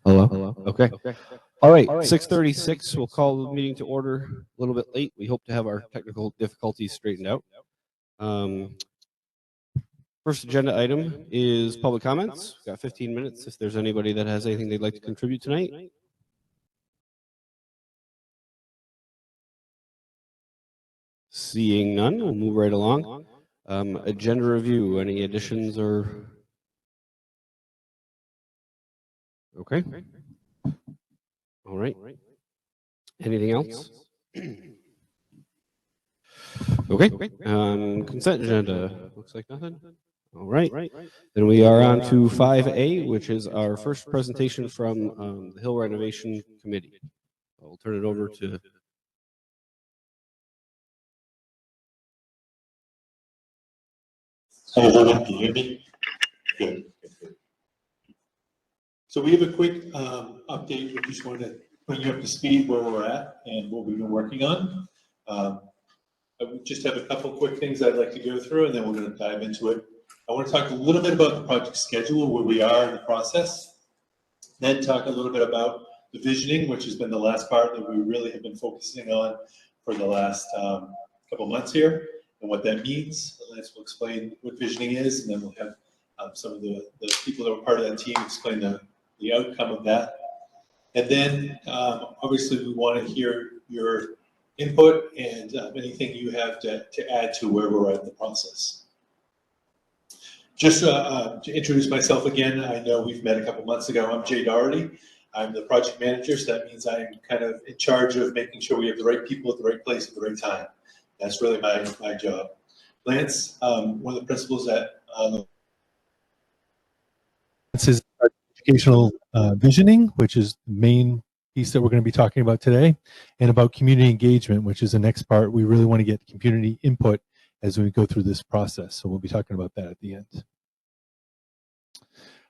Hello? Hello? Okay. All right, 6:36, we'll call the meeting to order a little bit late. We hope to have our technical difficulties straightened out. First agenda item is public comments. We've got 15 minutes if there's anybody that has anything they'd like to contribute tonight. Seeing none, we'll move right along. Agenda review, any additions or? Okay. All right. Anything else? Okay. Consent agenda. Looks like nothing. All right. Then we are on to 5A, which is our first presentation from the Hill Renovation Committee. I'll turn it over to. Can you hear me? Good. So we have a quick update. We just wanted to bring you up to speed where we're at and what we've been working on. I just have a couple quick things I'd like to go through, and then we're going to dive into it. I want to talk a little bit about the project schedule, where we are in the process. Then talk a little bit about the visioning, which has been the last part that we really have been focusing on for the last couple months here, and what that means. Lance will explain what visioning is, and then we'll have some of the people that were part of that team explain the outcome of that. And then, obviously, we want to hear your input and anything you have to add to where we're at in the process. Just to introduce myself again, I know we've met a couple months ago. I'm Jay Doherty. I'm the project manager, so that means I'm kind of in charge of making sure we have the right people at the right place at the right time. That's really my job. Lance, one of the principals at this is educational visioning, which is the main piece that we're going to be talking about today, and about community engagement, which is the next part. We really want to get community input as we go through this process. So we'll be talking about that at the end.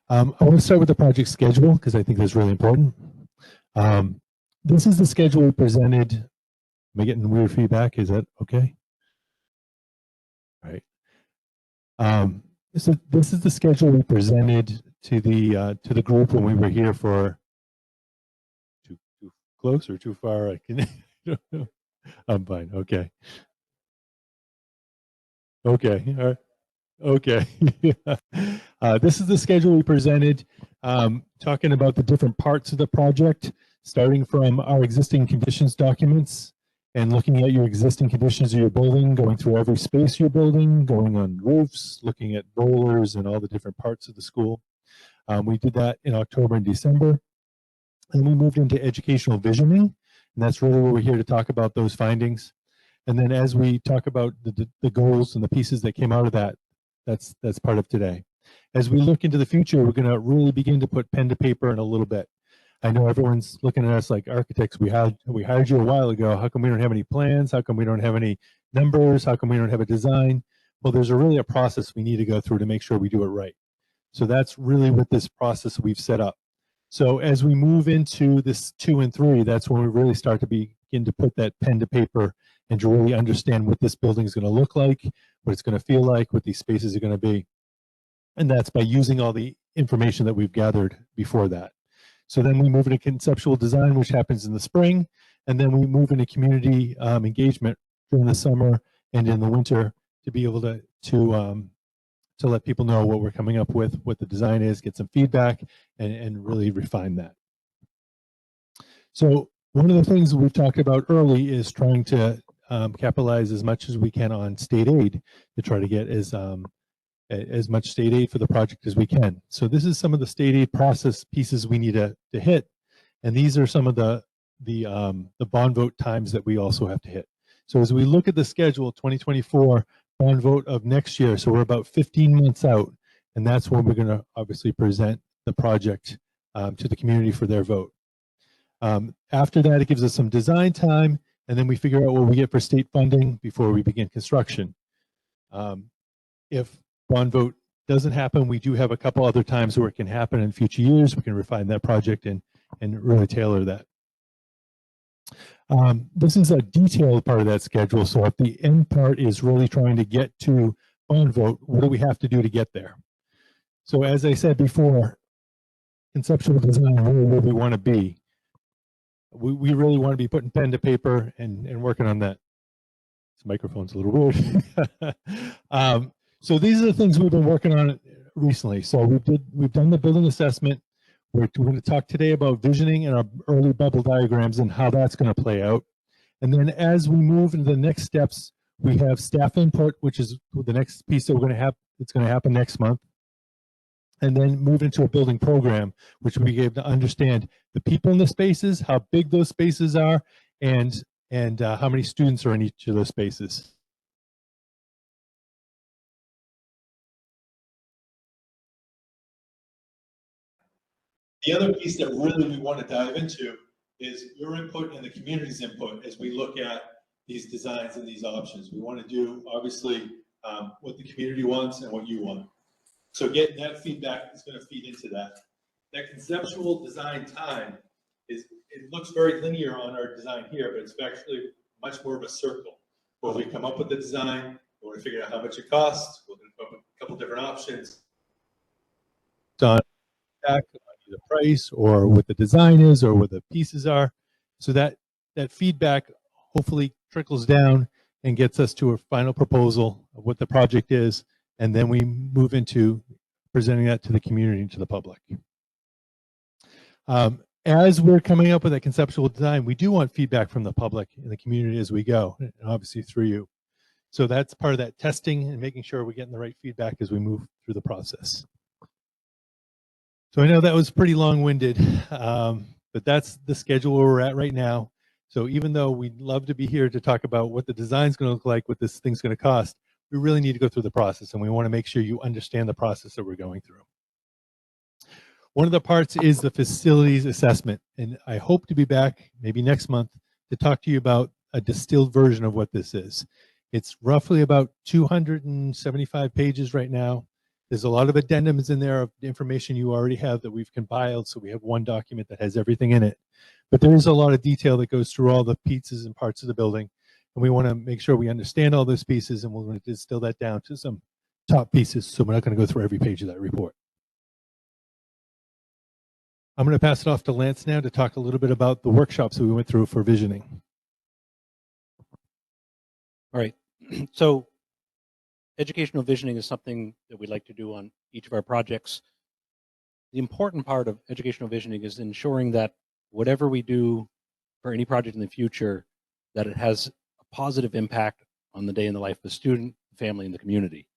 I want to start with the project schedule because I think that's really important. This is the schedule we presented. Am I getting weird feedback? Is that okay? All right. So this is the schedule we presented to the group when we were here for. Too close or too far? I don't know. I'm fine. Okay. Okay. All right. Okay. This is the schedule we presented, talking about the different parts of the project, starting from our existing conditions documents and looking at your existing conditions of your building, going through every space you're building, going on roofs, looking at boilers and all the different parts of the school. We did that in October and December. And we moved into educational visioning, and that's really where we're here to talk about those findings. And then as we talk about the goals and the pieces that came out of that, that's part of today. As we look into the future, we're going to really begin to put pen to paper in a little bit. I know everyone's looking at us like architects. We hired you a while ago. How come we don't have any plans? How come we don't have any numbers? How come we don't have a design? Well, there's really a process we need to go through to make sure we do it right. So that's really what this process we've set up. So as we move into this 2 and 3, that's when we really start to begin to put that pen to paper and to really understand what this building is going to look like, what it's going to feel like, what these spaces are going to be. And that's by using all the information that we've gathered before that. So then we move into conceptual design, which happens in the spring, and then we move into community engagement during the summer and in the winter to be able to let people know what we're coming up with, what the design is, get some feedback, and really refine that. So one of the things we've talked about early is trying to capitalize as much as we can on state aid to try to get as much state aid for the project as we can. So this is some of the state aid process pieces we need to hit, and these are some of the bond vote times that we also have to hit. So as we look at the schedule, 2024 bond vote of next year, so we're about 15 months out, and that's when we're going to obviously present the project to the community for their vote. After that, it gives us some design time, and then we figure out what we get for state funding before we begin construction. If bond vote doesn't happen, we do have a couple other times where it can happen in future years. We can refine that project and really tailor that. This is a detailed part of that schedule. So at the end part is really trying to get to bond vote, what do we have to do to get there? So as I said before, conceptual design, where we want to be. We really want to be putting pen to paper and working on that. This microphone's a little weird. So these are the things we've been working on recently. So we've done the building assessment. We're going to talk today about visioning and our early bubble diagrams and how that's going to play out. And then as we move into the next steps, we have staff input, which is the next piece that we're going to have. It's going to happen next month. And then move into a building program, which we gave to understand the people in the spaces, how big those spaces are, and how many students are in each of those spaces. The other piece that really we want to dive into is your input and the community's input as we look at these designs and these options. We want to do, obviously, what the community wants and what you want. So getting that feedback is going to feed into that. That conceptual design time it looks very linear on our design here, but it's actually much more of a circle where we come up with the design, we want to figure out how much it costs, we're going to come up with a couple different options. On the price or what the design is or what the pieces are. So that feedback hopefully trickles down and gets us to a final proposal of what the project is. And then we move into presenting that to the community and to the public. As we're coming up with a conceptual design, we do want feedback from the public and the community as we go, and obviously through you. So that's part of that testing and making sure we're getting the right feedback as we move through the process. So I know that was pretty long-winded, but that's the schedule where we're at right now. So even though we'd love to be here to talk about what the design's going to look like, what this thing's going to cost, we really need to go through the process, and we want to make sure you understand the process that we're going through. One of the parts is the facilities assessment, and I hope to be back maybe next month to talk to you about a distilled version of what this is. It's roughly about 275 pages right now. There's a lot of addendums in there of information you already have that we've compiled, so we have one document that has everything in it. But there is a lot of detail that goes through all the pieces and parts of the building, and we want to make sure we understand all those pieces, and we're going to distill that down to some top pieces, so we're not going to go through every page of that report. I'm going to pass it off to Lance now to talk a little bit about the workshops that we went through for visioning. All right. So educational visioning is something that we like to do on each of our projects. The important part of educational visioning is ensuring that whatever we do for any project in the future, that it has a positive impact on the day in the life of the student, the family, and the community.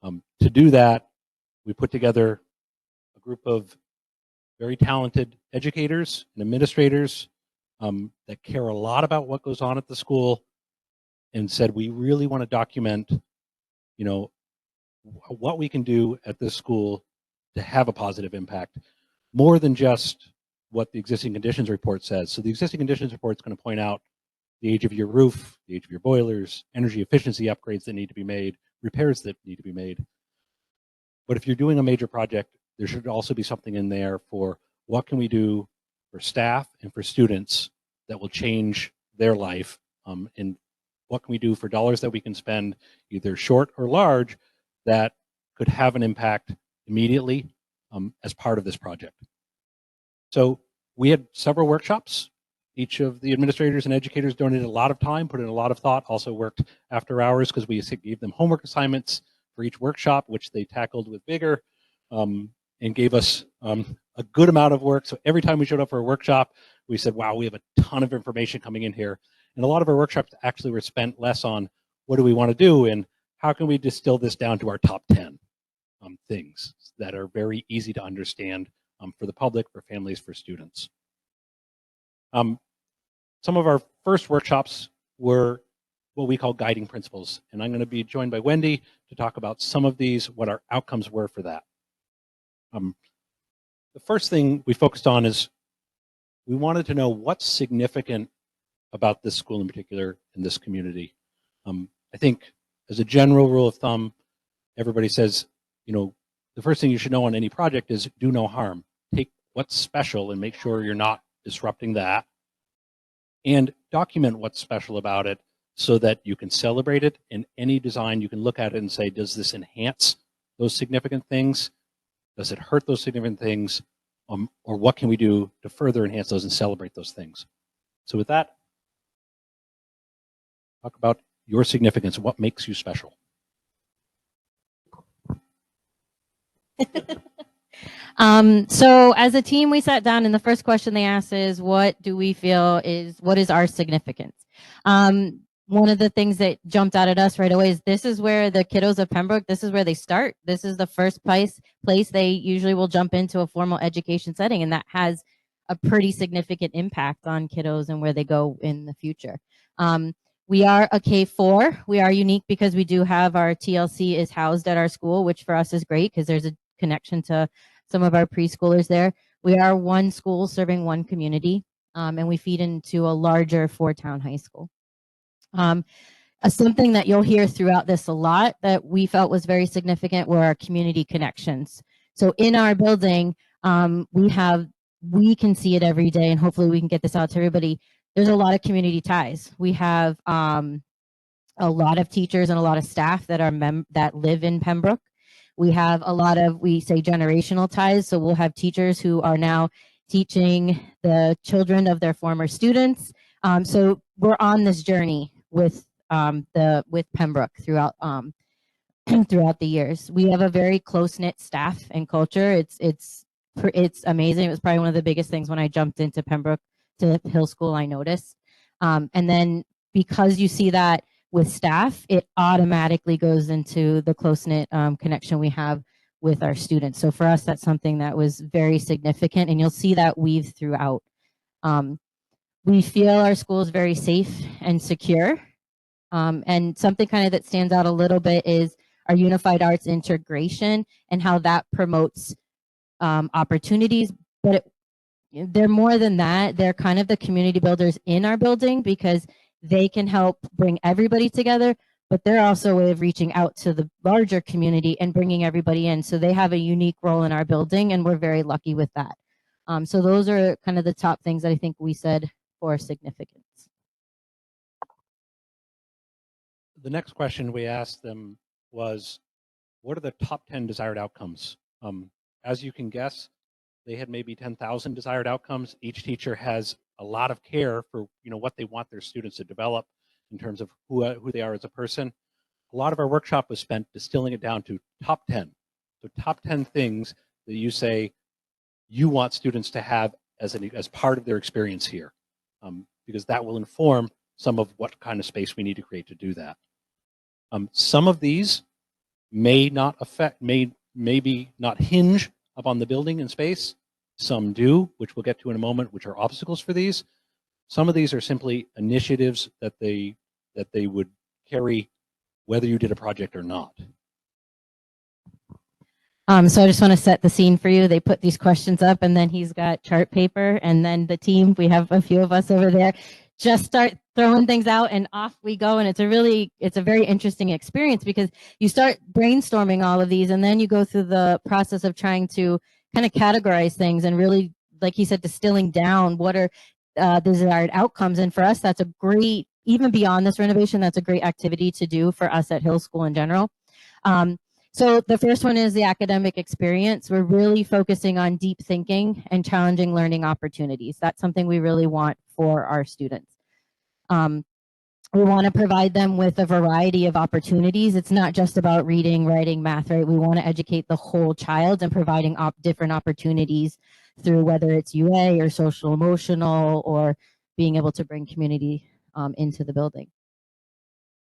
To do that, we put together a group of very talented educators and administrators that care a lot about what goes on at the school, and said we really want to document, you know, what we can do at this school to have a positive impact, more than just what the existing conditions report says. So the existing conditions report is going to point out the age of your roof, the age of your boilers, energy efficiency upgrades that need to be made, repairs that need to be made. But if you're doing a major project, there should also be something in there for what can we do for staff and for students that will change their life, and what can we do for dollars that we can spend, either short or large, that could have an impact immediately as part of this project. So we had several workshops. Each of the administrators and educators donated a lot of time, put in a lot of thought, also worked after hours because we gave them homework assignments for each workshop, which they tackled with vigor, and gave us a good amount of work. So every time we showed up for a workshop, we said, wow, we have a ton of information coming in here. And a lot of our workshops actually were spent less on what do we want to do and how can we distill this down to our top 10 things that are very easy to understand for the public, for families, for students. Some of our first workshops were what we call guiding principles. And I'm going to be joined by Wendy to talk about some of these, what our outcomes were for that. The first thing we focused on is we wanted to know what's significant about this school in particular in this community. I think as a general rule of thumb, everybody says, you know, the first thing you should know on any project is do no harm. Take what's special and make sure you're not disrupting that, and document what's special about it so that you can celebrate it. In any design, you can look at it and say, does this enhance those significant things? Does it hurt those significant things? Or what can we do to further enhance those and celebrate those things? So with that, talk about your significance, what makes you special. So as a team, we sat down and the first question they asked is, what is our significance? One of the things that jumped out at us right away is this is where the kiddos of Pembroke, this is where they start. This is the first place they usually will jump into a formal education setting, and that has a pretty significant impact on kiddos and where they go in the future. We are a K4. We are unique because we do have our TLC is housed at our school, which for us is great because there's a connection to some of our preschoolers there. We are one school serving one community, and we feed into a larger 4-town high school. Something that you'll hear throughout this a lot that we felt was very significant were our community connections. So in our building, we can see it every day, and hopefully we can get this out to everybody. There's a lot of community ties. We have a lot of teachers and a lot of staff that are that live in Pembroke. We have a lot of, we say, generational ties. So we'll have teachers who are now teaching the children of their former students. So we're on this journey with Pembroke throughout throughout the years. We have a very close-knit staff and culture. It's amazing. It was probably one of the biggest things when I jumped into Pembroke to Hill School I noticed. And then because you see that with staff, it automatically goes into the close-knit connection we have with our students. So for us, that's something that was very significant, and you'll see that weave throughout. We feel our school is very safe and secure. And something kind of that stands out a little bit is our unified arts integration and how that promotes opportunities. But they're more than that. They're kind of the community builders in our building because they can help bring everybody together, but they're also a way of reaching out to the larger community and bringing everybody in. So they have a unique role in our building, and we're very lucky with that. So those are kind of the top things that I think we said for significance. The next question we asked them was, what are the top 10 desired outcomes? As you can guess, they had maybe 10,000 desired outcomes. Each teacher has a lot of care for what they want their students to develop in terms of who they are as a person. A lot of our workshop was spent distilling it down to top 10. So top 10 things that you say you want students to have as part of their experience here, because that will inform some of what kind of space we need to create to do that. Some of these may not maybe not hinge upon the building and space. Some do, which we'll get to in a moment, which are obstacles for these. Some of these are simply initiatives that they would carry whether you did a project or not. So I just want to set the scene for you. They put these questions up, and then he's got chart paper, and then the team, we have a few of us over there, just start throwing things out, and off we go. And it's a very interesting experience because you start brainstorming all of these, and then you go through the process of trying to kind of categorize things and really, like he said, distilling down what are desired outcomes. And for us, that's a great, even beyond this renovation, that's a great activity to do for us at Hill School in general. So the first one is the academic experience. We're really focusing on deep thinking and challenging learning opportunities. That's something we really want for our students. We want to provide them with a variety of opportunities. It's not just about reading, writing, math, right? We want to educate the whole child and providing different opportunities through whether it's UA or social emotional or being able to bring community into the building.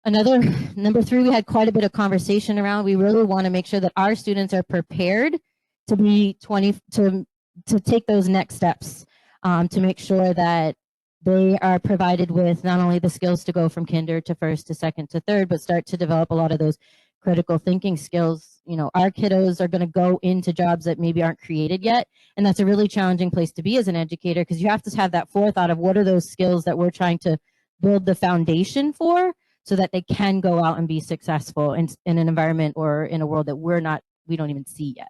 Number 3, we had quite a bit of conversation around. We really want to make sure that our students are prepared to be to take those next steps, to make sure that they are provided with not only the skills to go from kinder to first to second to third, but start to develop a lot of those critical thinking skills. Our kiddos are going to go into jobs that maybe aren't created yet. And that's a really challenging place to be as an educator, because you have to have that forethought of what are those skills that we're trying to build the foundation for, so that they can go out and be successful in an environment or in a world that we don't even see yet.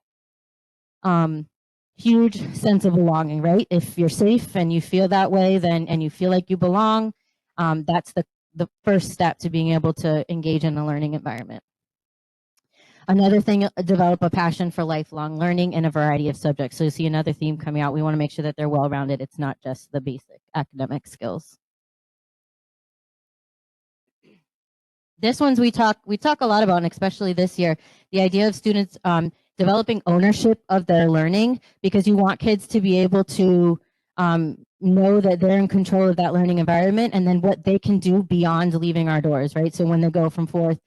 Huge sense of belonging, right? If you're safe and you feel that way, and you feel like you belong, that's the the first step to being able to engage in a learning environment. Another thing, develop a passion for lifelong learning in a variety of subjects. So you see another theme coming out. We want to make sure that they're well-rounded. It's not just the basic academic skills. This one's we talk a lot about, and especially this year, the idea of students developing ownership of their learning, because you want kids to be able to know that they're in control of that learning environment, and then what they can do beyond leaving our doors, right? So when they go from fourth,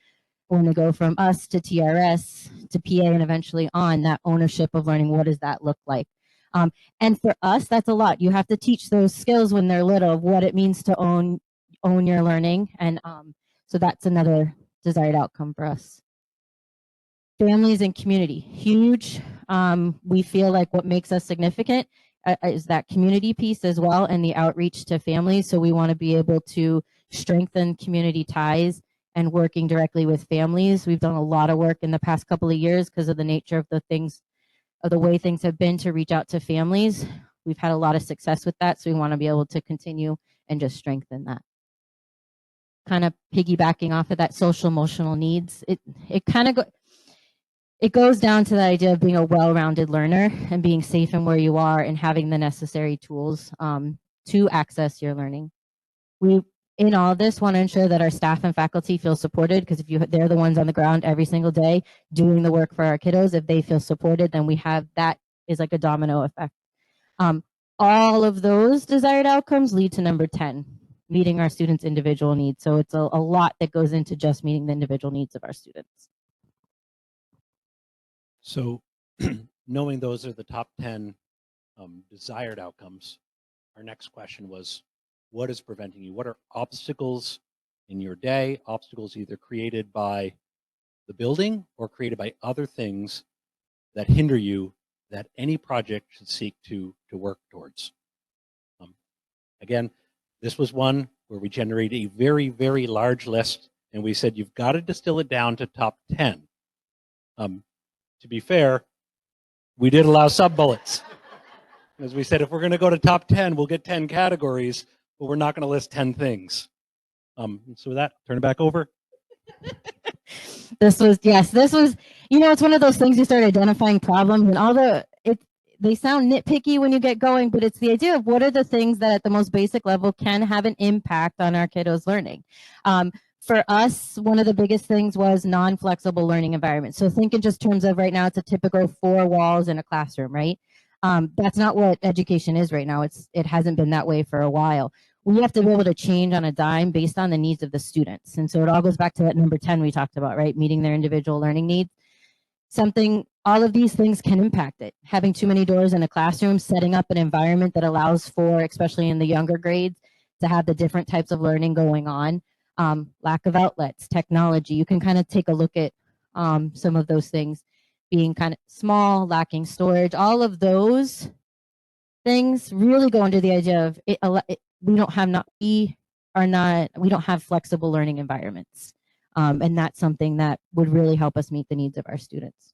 when they go from us to TRS to PA and eventually on, that ownership of learning, what does that look like? And for us, that's a lot. You have to teach those skills when they're little, what it means to own your learning. And so that's another desired outcome for us. Families and community, huge. We feel like what makes us significant is that community piece as well, and the outreach to families. So we want to be able to strengthen community ties and working directly with families. We've done a lot of work in the past couple of years because of the nature of the way things have been to reach out to families. We've had a lot of success with that, so we want to be able to continue and just strengthen that. Kind of piggybacking off of that social emotional needs, it goes down to the idea of being a well-rounded learner and being safe in where you are and having the necessary tools to access your learning. We, in all of this, want to ensure that our staff and faculty feel supported, because they're the ones on the ground every single day doing the work for our kiddos. If they feel supported, then we have that is like a domino effect. All of those desired outcomes lead to number 10, meeting our students' individual needs. So it's a lot that goes into just meeting the individual needs of our students. So knowing those are the top 10 desired outcomes, our next question was, what is preventing you? What are obstacles in your day? Obstacles either created by the building or created by other things that hinder you that any project should seek to work towards. Again, this was one where we generated a very, very large list, and we said you've got to distill it down to top 10. To be fair, we did allow sub-bullets. As we said, if we're going to go to top 10, we'll get 10 categories, but we're not going to list 10 things. So with that, turn it back over. This was, it's one of those things, you start identifying problems, and they sound nitpicky when you get going, but it's the idea of what are the things that at the most basic level can have an impact on our kiddos' learning. For us, one of the biggest things was non-flexible learning environment. So think in just terms of right now, it's a typical 4 walls in a classroom, right? That's not what education is right now. It hasn't been that way for a while. We have to be able to change on a dime based on the needs of the students. And so it all goes back to that number 10 we talked about, right? Meeting their individual learning needs. All of these things can impact it. Having too many doors in a classroom, setting up an environment that allows for, especially in the younger grades, to have the different types of learning going on. Lack of outlets, technology. You can kind of take a look at some of those things being kind of small, lacking storage. All of those things really go into the idea of we don't have flexible learning environments. And that's something that would really help us meet the needs of our students.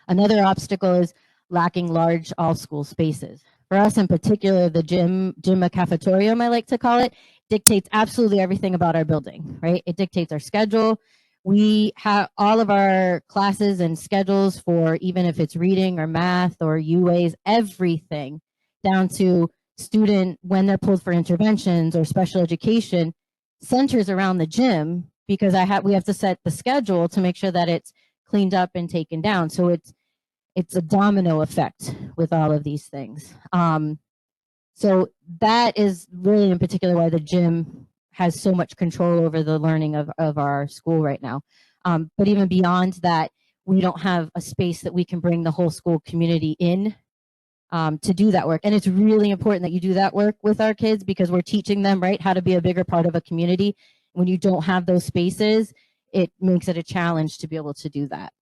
Another obstacle is lacking large all-school spaces. For us in particular, the gym, a cafetorium, I like to call it, dictates absolutely everything about our building, right? It dictates our schedule. We have all of our classes and schedules for, even if it's reading or math or UAs, everything down to student, when they're pulled for interventions or special education, centers around the gym, because we have to set the schedule to make sure that it's cleaned up and taken down. So it's a domino effect with all of these things. So that is really in particular why the gym has so much control over the learning of our school right now. But even beyond that, we don't have a space that we can bring the whole school community in to do that work. And it's really important that you do that work with our kids, because we're teaching them, right, how to be a bigger part of a community. When you don't have those spaces, it makes it a challenge to be able to do that.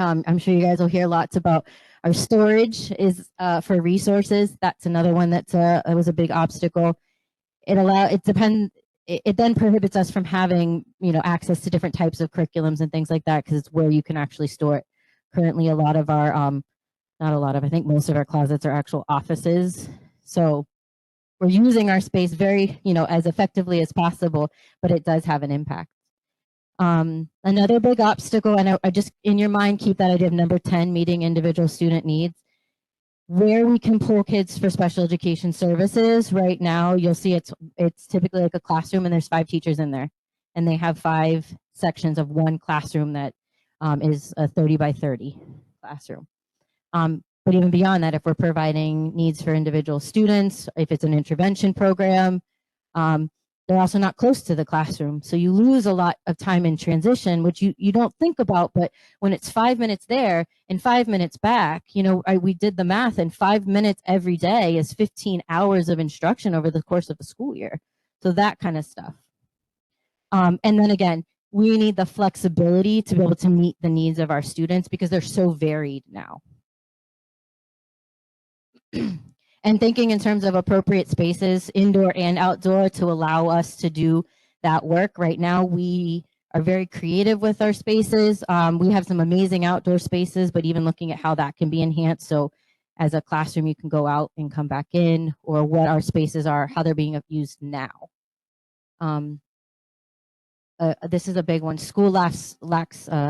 I'm sure you guys will hear lots about our storage is for resources. That's another one that was a big obstacle. It then prohibits us from having, access to different types of curriculums and things like that, because it's where you can actually store it. Currently, a lot of our, I think most of our closets are actual offices. So we're using our space very, as effectively as possible, but it does have an impact. Another big obstacle, and I just, in your mind, keep that idea of number 10, meeting individual student needs. Where we can pull kids for special education services, right now, you'll see it's typically like a classroom and there's 5 teachers in there. And they have 5 sections of one classroom that is a 30 by 30 classroom. But even beyond that, if we're providing needs for individual students, if it's an intervention program, they're also not close to the classroom. So you lose a lot of time in transition, which you don't think about, but when it's 5 minutes there and 5 minutes back, we did the math, and 5 minutes every day is 15 hours of instruction over the course of a school year. So that kind of stuff. And then again, we need the flexibility to be able to meet the needs of our students because they're so varied now. And thinking in terms of appropriate spaces, indoor and outdoor, to allow us to do that work. Right now, we are very creative with our spaces. We have some amazing outdoor spaces, but even looking at how that can be enhanced. So as a classroom, you can go out and come back in, or what our spaces are, how they're being used now. This is a big one. School lacks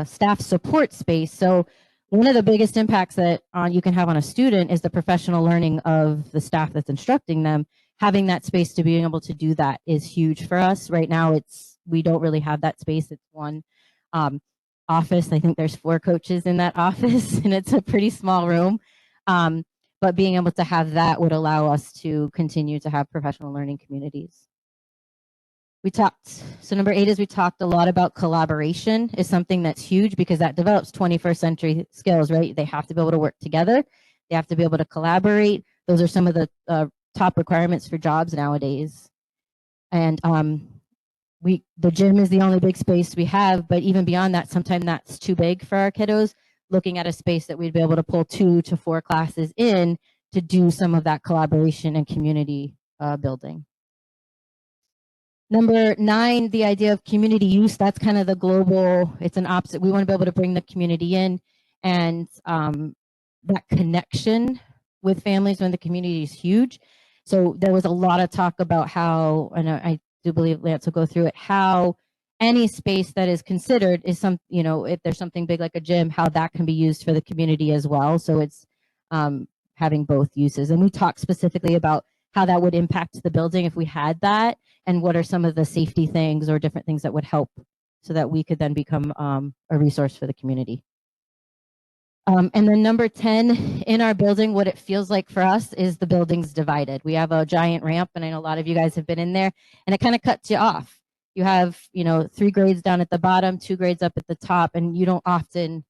staff support space. So one of the biggest impacts that you can have on a student is the professional learning of the staff that's instructing them. Having that space to being able to do that is huge for us. Right now, we don't really have that space. It's one office. I think there's 4 coaches in that office, and it's a pretty small room. But being able to have that would allow us to continue to have professional learning communities. So number 8 is we talked a lot about collaboration is something that's huge because that develops 21st century skills, right? They have to be able to work together. They have to be able to collaborate. Those are some of the top requirements for jobs nowadays. And the gym is the only big space we have, but even beyond that, sometimes that's too big for our kiddos. Looking at a space that we'd be able to pull 2 to 4 classes in to do some of that collaboration and community building. Number 9, the idea of community use, that's kind of the global, it's an opposite. We want to be able to bring the community in, and that connection with families when the community is huge. So there was a lot of talk about how, and I do believe Lance will go through it, how any space that is considered is if there's something big like a gym, how that can be used for the community as well. So it's having both uses. And we talked specifically about how that would impact the building if we had that, and what are some of the safety things or different things that would help so that we could then become a resource for the community. And then number 10, in our building, what it feels like for us is the building's divided. We have a giant ramp, and I know a lot of you guys have been in there, and it kind of cuts you off. You have, 3 grades down at the bottom, 2 grades up at the top, and you don't often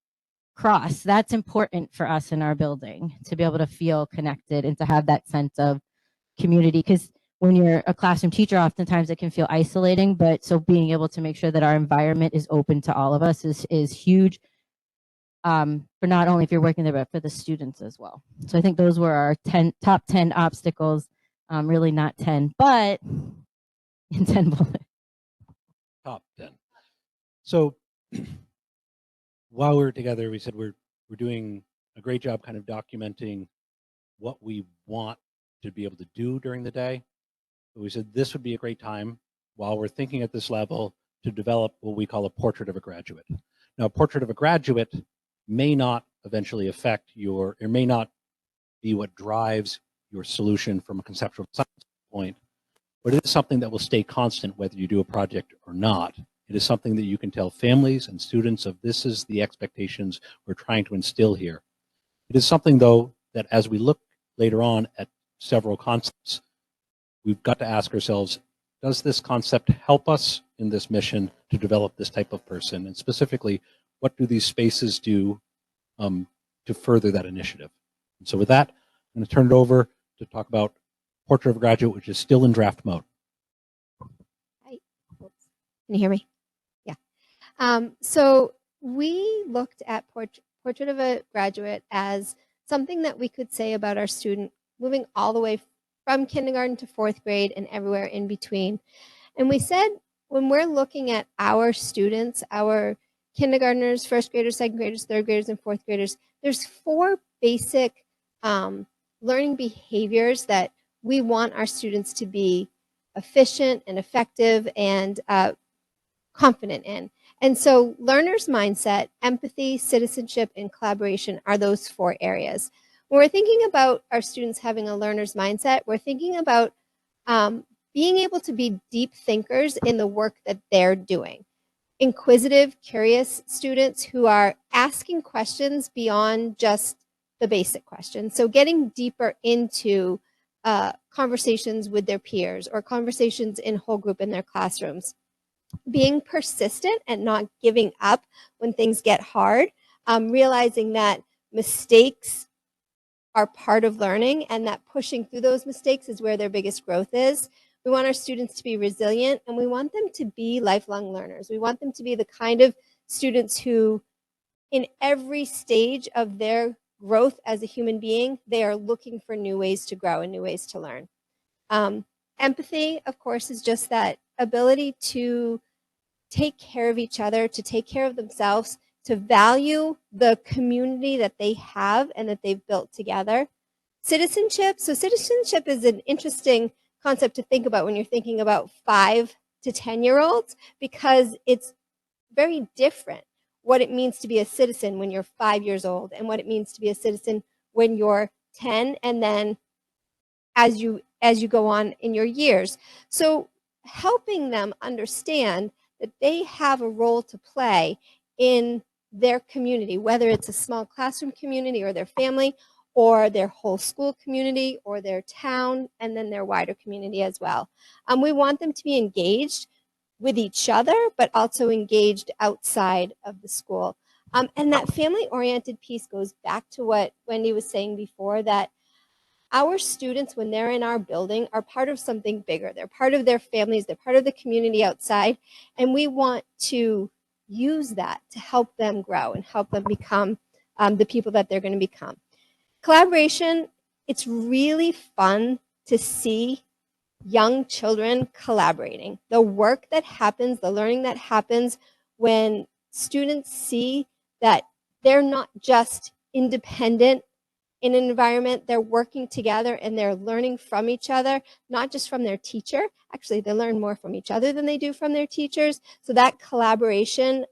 cross. That's important for us in our building, to be able to feel connected and to have that sense of community, because when you're a classroom teacher, oftentimes it can feel isolating, but so being able to make sure that our environment is open to all of us is huge, for not only if you're working there, but for the students as well. So I think those were our top 10 obstacles, really not 10, but in 10 bullets. Top 10. So while we were together, we said we're doing a great job kind of documenting what we want to be able to do during the day. But we said this would be a great time, while we're thinking at this level, to develop what we call a portrait of a graduate. Now, a portrait of a graduate may not eventually affect it may not be what drives your solution from a conceptual science point, but it is something that will stay constant whether you do a project or not. It is something that you can tell families and students of, this is the expectations we're trying to instill here. It is something, though, that as we look later on at several concepts, we've got to ask ourselves, does this concept help us in this mission to develop this type of person? And specifically, what do these spaces do to further that initiative? And so with that, I'm going to turn it over to talk about Portrait of a Graduate, which is still in draft mode. Hi. Oops. Can you hear me? Yeah. So we looked at Portrait of a Graduate as something that we could say about our student moving all the way from kindergarten to 4th grade and everywhere in between. And we said, when we're looking at our students, our kindergartners, 1st graders, 2nd graders, 3rd graders, and 4th graders, there's 4 basic learning behaviors that we want our students to be efficient and effective and confident in. And so learner's mindset, empathy, citizenship, and collaboration are those 4 areas. When we're thinking about our students having a learner's mindset, we're thinking about being able to be deep thinkers in the work that they're doing. Inquisitive, curious students who are asking questions beyond just the basic questions. So getting deeper into conversations with their peers or conversations in whole group in their classrooms. Being persistent and not giving up when things get hard, realizing that mistakes are part of learning and that pushing through those mistakes is where their biggest growth is. We want our students to be resilient and we want them to be lifelong learners. We want them to be the kind of students who, in every stage of their growth as a human being, they are looking for new ways to grow and new ways to learn. Empathy, of course, is just that ability to take care of each other, to take care of themselves, to value the community that they have and that they've built together. Citizenship. So citizenship is an interesting concept to think about when you're thinking about 5 to 10-year-olds, because it's very different what it means to be a citizen when you're 5 years old and what it means to be a citizen when you're 10, and then as you go on in your years. So helping them understand that they have a role to play in their community, whether it's a small classroom community or their family or their whole school community or their town, and then their wider community as well. We want them to be engaged with each other, but also engaged outside of the school. And that family-oriented piece goes back to what Wendy was saying before, that our students, when they're in our building, are part of something bigger. They're part of their families. They're part of the community outside. And we want to use that to help them grow and help them become the people that they're going to become. Collaboration, it's really fun to see young children collaborating. The work that happens, the learning that happens when students see that they're not just independent in an environment, they're working together and they're learning from each other, not just from their teacher. Actually, they learn more from each other than they do from their teachers. So that collaboration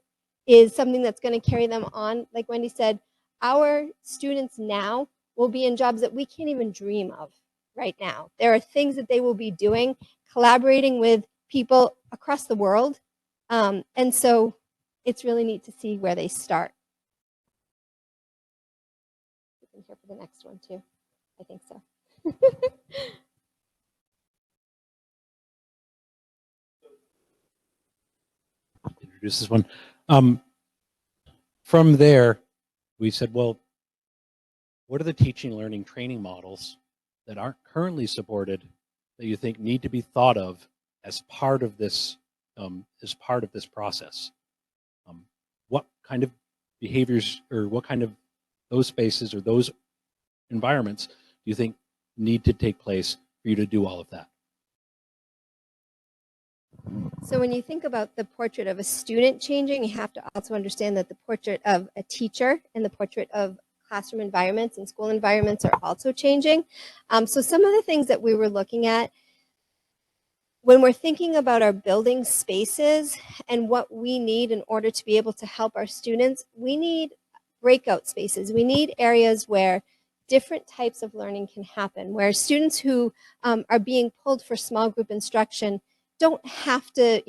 is something that's going to carry them on. Like Wendy said, our students now will be in jobs that we can't even dream of right now. There are things that they will be doing, collaborating with people across the world. And so it's really neat to see where they start. Here for the next one too. I think so. Introduce this one. From there, we said, well, what are the teaching, learning, training models that aren't currently supported that you think need to be thought of as part of this process? What kind of behaviors or what kind of those spaces or those environments do you think need to take place for you to do all of that? So when you think about the portrait of a student changing, you have to also understand that the portrait of a teacher and the portrait of classroom environments and school environments are also changing. So some of the things that we were looking at when we're thinking about our building spaces and what we need in order to be able to help our students, we need breakout spaces. We need areas where different types of learning can happen, where students who are being pulled for small group instruction don't have to,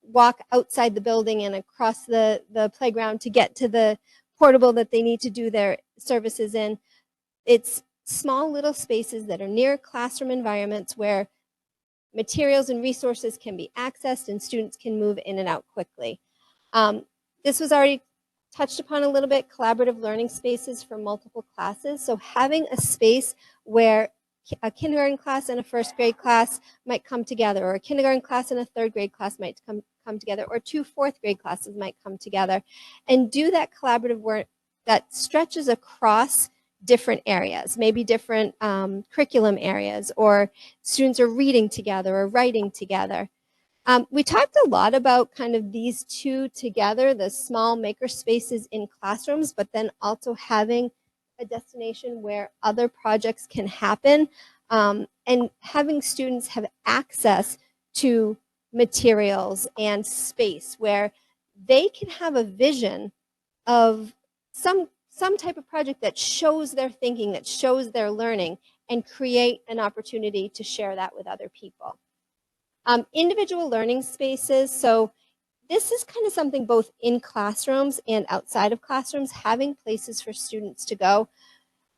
walk outside the building and across the playground to get to the portable that they need to do their services in. It's small little spaces that are near classroom environments where materials and resources can be accessed and students can move in and out quickly. This was already touched upon a little bit, collaborative learning spaces for multiple classes. So having a space where a kindergarten class and a first grade class might come together, or a kindergarten class and a third grade class might come together, or 2 fourth grade classes might come together, and do that collaborative work that stretches across different areas, maybe different curriculum areas, or students are reading together or writing together. We talked a lot about kind of these two together, the small maker spaces in classrooms, but then also having a destination where other projects can happen. and having students have access to materials and space where they can have a vision of some type of project that shows their thinking, that shows their learning, and create an opportunity to share that with other people. Individual learning spaces. So this is kind of something both in classrooms and outside of classrooms, having places for students to go.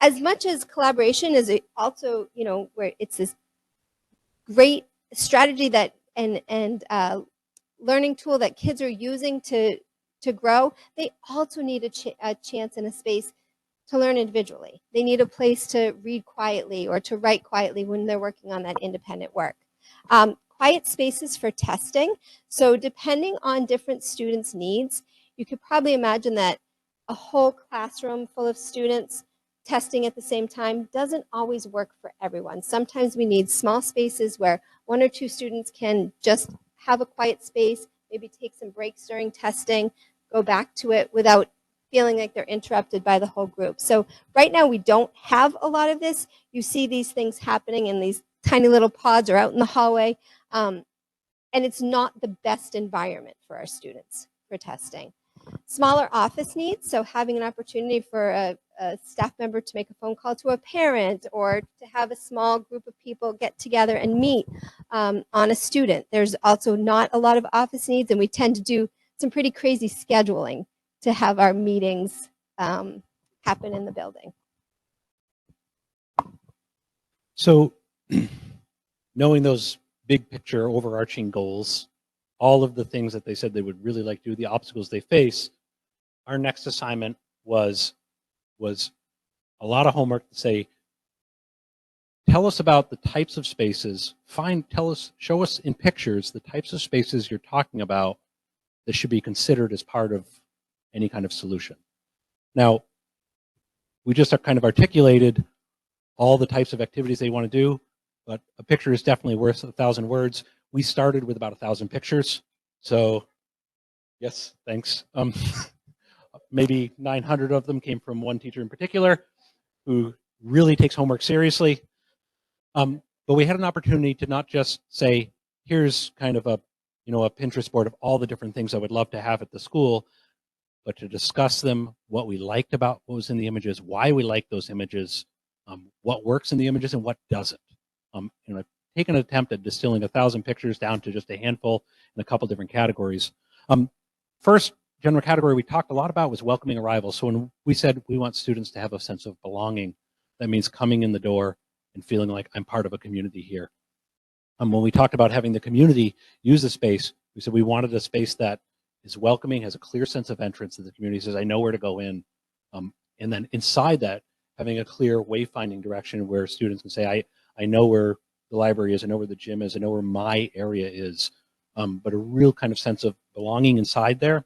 As much as collaboration is also, you know, where it's this great strategy that and learning tool that kids are using to grow, they also need a chance and a space to learn individually. They need a place to read quietly or to write quietly when they're working on that independent work. Quiet spaces for testing. So depending on different students' needs, you could probably imagine that a whole classroom full of students testing at the same time doesn't always work for everyone. Sometimes we need small spaces where one or two students can just have a quiet space, maybe take some breaks during testing, go back to it without feeling like they're interrupted by the whole group. So right now we don't have a lot of this. You see these things happening in these tiny little pods or out in the hallway. And it's not the best environment for our students for testing. Smaller office needs, so having an opportunity for a staff member to make a phone call to a parent or to have a small group of people get together and meet on a student. There's also not a lot of office needs, and we tend to do some pretty crazy scheduling to have our meetings happen in the building. So knowing those big picture overarching goals, all of the things that they said they would really like to do, the obstacles they face, our next assignment was a lot of homework to say, tell us about the types of spaces, show us in pictures the types of spaces you're talking about that should be considered as part of any kind of solution. Now, we just kind of articulated all the types of activities they want to do, but a picture is definitely worth 1,000 words. We started with about 1,000 pictures. So yes, thanks. Maybe 900 of them came from one teacher in particular who really takes homework seriously. But we had an opportunity to not just say, here's kind of a Pinterest board of all the different things I would love to have at the school, but to discuss them, what we liked about what was in the images, why we like those images, what works in the images and what doesn't. Take an attempt at distilling 1,000 pictures down to just a handful in a couple different categories. First general category we talked a lot about was welcoming arrivals. So when we said we want students to have a sense of belonging, that means coming in the door and feeling like I'm part of a community here. When we talked about having the community use the space, we said we wanted a space that is welcoming, has a clear sense of entrance, that the community says, I know where to go in. And then inside that, having a clear wayfinding direction where students can say, I know where the library is, I know where the gym is, I know where my area is, but a real kind of sense of belonging inside there.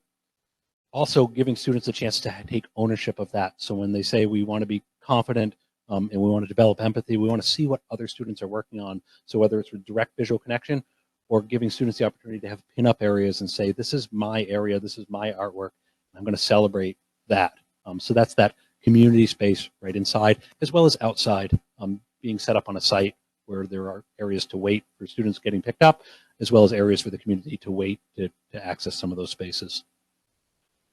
Also giving students a chance to take ownership of that. So when they say we want to be confident and we want to develop empathy, we want to see what other students are working on. So whether it's with direct visual connection or giving students the opportunity to have pin-up areas and say, this is my area, this is my artwork, I'm going to celebrate that. So that's that community space right inside, as well as outside, being set up on a site where there are areas to wait for students getting picked up, as well as areas for the community to wait to access some of those spaces.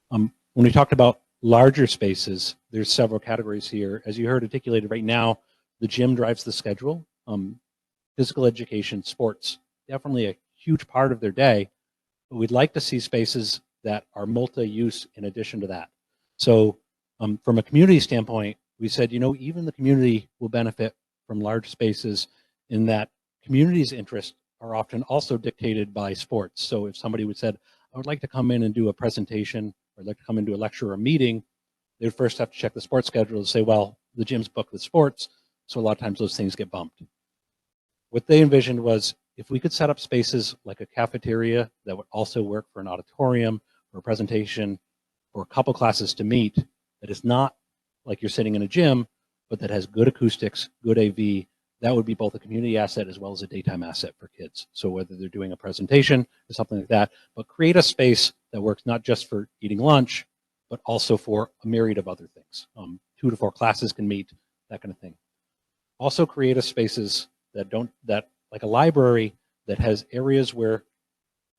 When we talked about larger spaces, there's several categories here. As you heard articulated right now, the gym drives the schedule. Physical education, sports, definitely a huge part of their day, but we'd like to see spaces that are multi-use in addition to that. So from a community standpoint, we said, even the community will benefit from large spaces in that community's interests are often also dictated by sports. So if somebody would said, I would like to come in and do a presentation, or I'd like to come and do a lecture or a meeting, they would first have to check the sports schedule and say, well, the gym's booked with sports, so a lot of times those things get bumped. What they envisioned was if we could set up spaces like a cafeteria that would also work for an auditorium or a presentation or a couple classes to meet, that is not like you're sitting in a gym, but that has good acoustics, good AV, that would be both a community asset as well as a daytime asset for kids. So whether they're doing a presentation or something like that, but create a space that works not just for eating lunch, but also for a myriad of other things. 2 to 4 classes can meet, that kind of thing. Also create spaces that like a library that has areas where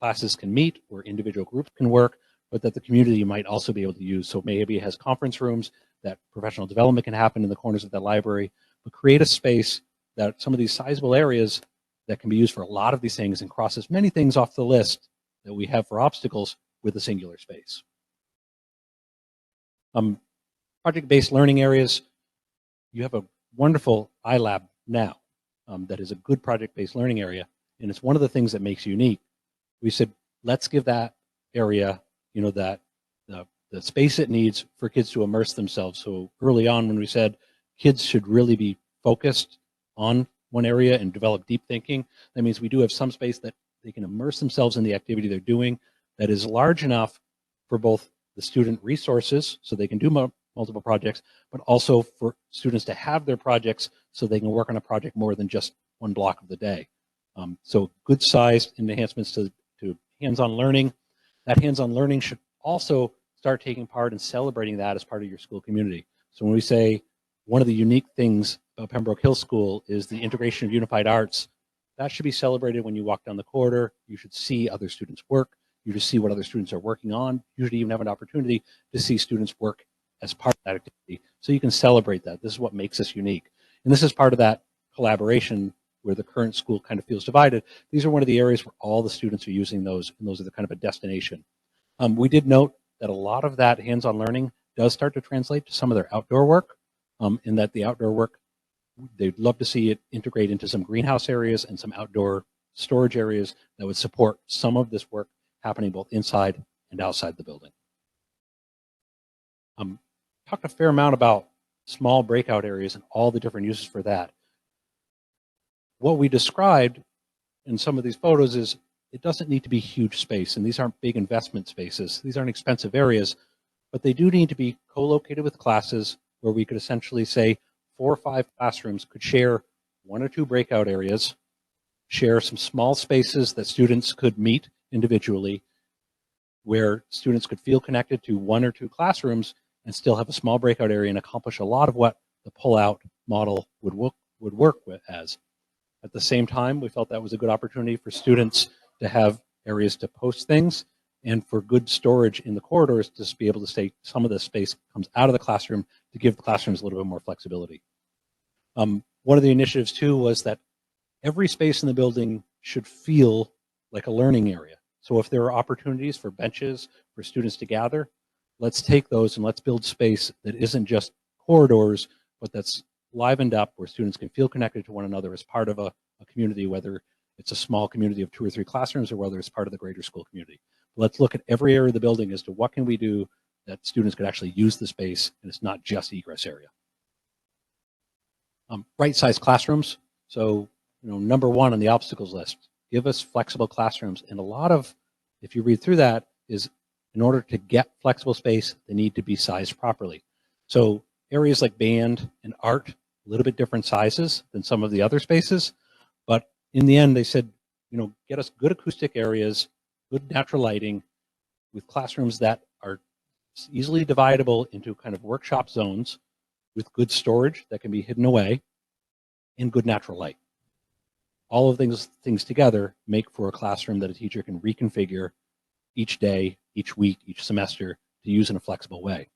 classes can meet, where individual groups can work, but that the community might also be able to use. So maybe it has conference rooms, that professional development can happen in the corners of that library, but create a space that some of these sizable areas that can be used for a lot of these things and cross as many things off the list that we have for obstacles with a singular space. Project-based learning areas, you have a wonderful iLab now that is a good project-based learning area, and it's one of the things that makes it unique. We said, let's give that area, you know, that the space it needs for kids to immerse themselves. So early on when we said kids should really be focused on one area and develop deep thinking, that means we do have some space that they can immerse themselves in the activity they're doing that is large enough for both the student resources, so they can do multiple projects, but also for students to have their projects so they can work on a project more than just one block of the day. So good sized enhancements to hands-on learning. That hands-on learning should also start taking part in celebrating that as part of your school community. So when we say one of the unique things about Pembroke Hill School is the integration of unified arts, that should be celebrated when you walk down the corridor. You should see other students work. You should see what other students are working on. You should even have an opportunity to see students work as part of that activity. So you can celebrate that. This is what makes us unique. And this is part of that collaboration where the current school kind of feels divided. These are one of the areas where all the students are using those, and those are the kind of a destination. We did note that a lot of that hands-on learning does start to translate to some of their outdoor work, in that the outdoor work, they'd love to see it integrate into some greenhouse areas and some outdoor storage areas that would support some of this work happening both inside and outside the building. Talked a fair amount about small breakout areas and all the different uses for that. What we described in some of these photos is it doesn't need to be huge space, and these aren't big investment spaces. These aren't expensive areas, but they do need to be co-located with classes where we could essentially say 4 or 5 classrooms could share 1 or 2 breakout areas, share some small spaces that students could meet individually, where students could feel connected to 1 or 2 classrooms and still have a small breakout area and accomplish a lot of what the pull-out model would work with as. At the same time, we felt that was a good opportunity for students to have areas to post things and for good storage in the corridors to just be able to say some of the space comes out of the classroom to give the classrooms a little bit more flexibility. One of the initiatives too was that every space in the building should feel like a learning area. So if there are opportunities for benches for students to gather, let's take those and let's build space that isn't just corridors, but that's livened up where students can feel connected to one another as part of a community, whether it's a small community of 2 or 3 classrooms or whether it's part of the greater school community. Let's look at every area of the building as to what can we do that students could actually use the space and it's not just egress area. Right-sized classrooms. So, you know, number 1 on the obstacles list, give us flexible classrooms. And a lot of, if you read through that, is in order to get flexible space, they need to be sized properly. So areas like band and art, a little bit different sizes than some of the other spaces. But in the end, they said, you know, get us good acoustic areas, good natural lighting with classrooms that are easily dividable into kind of workshop zones with good storage that can be hidden away and good natural light. All of these things together make for a classroom that a teacher can reconfigure each day, each week, each semester to use in a flexible way.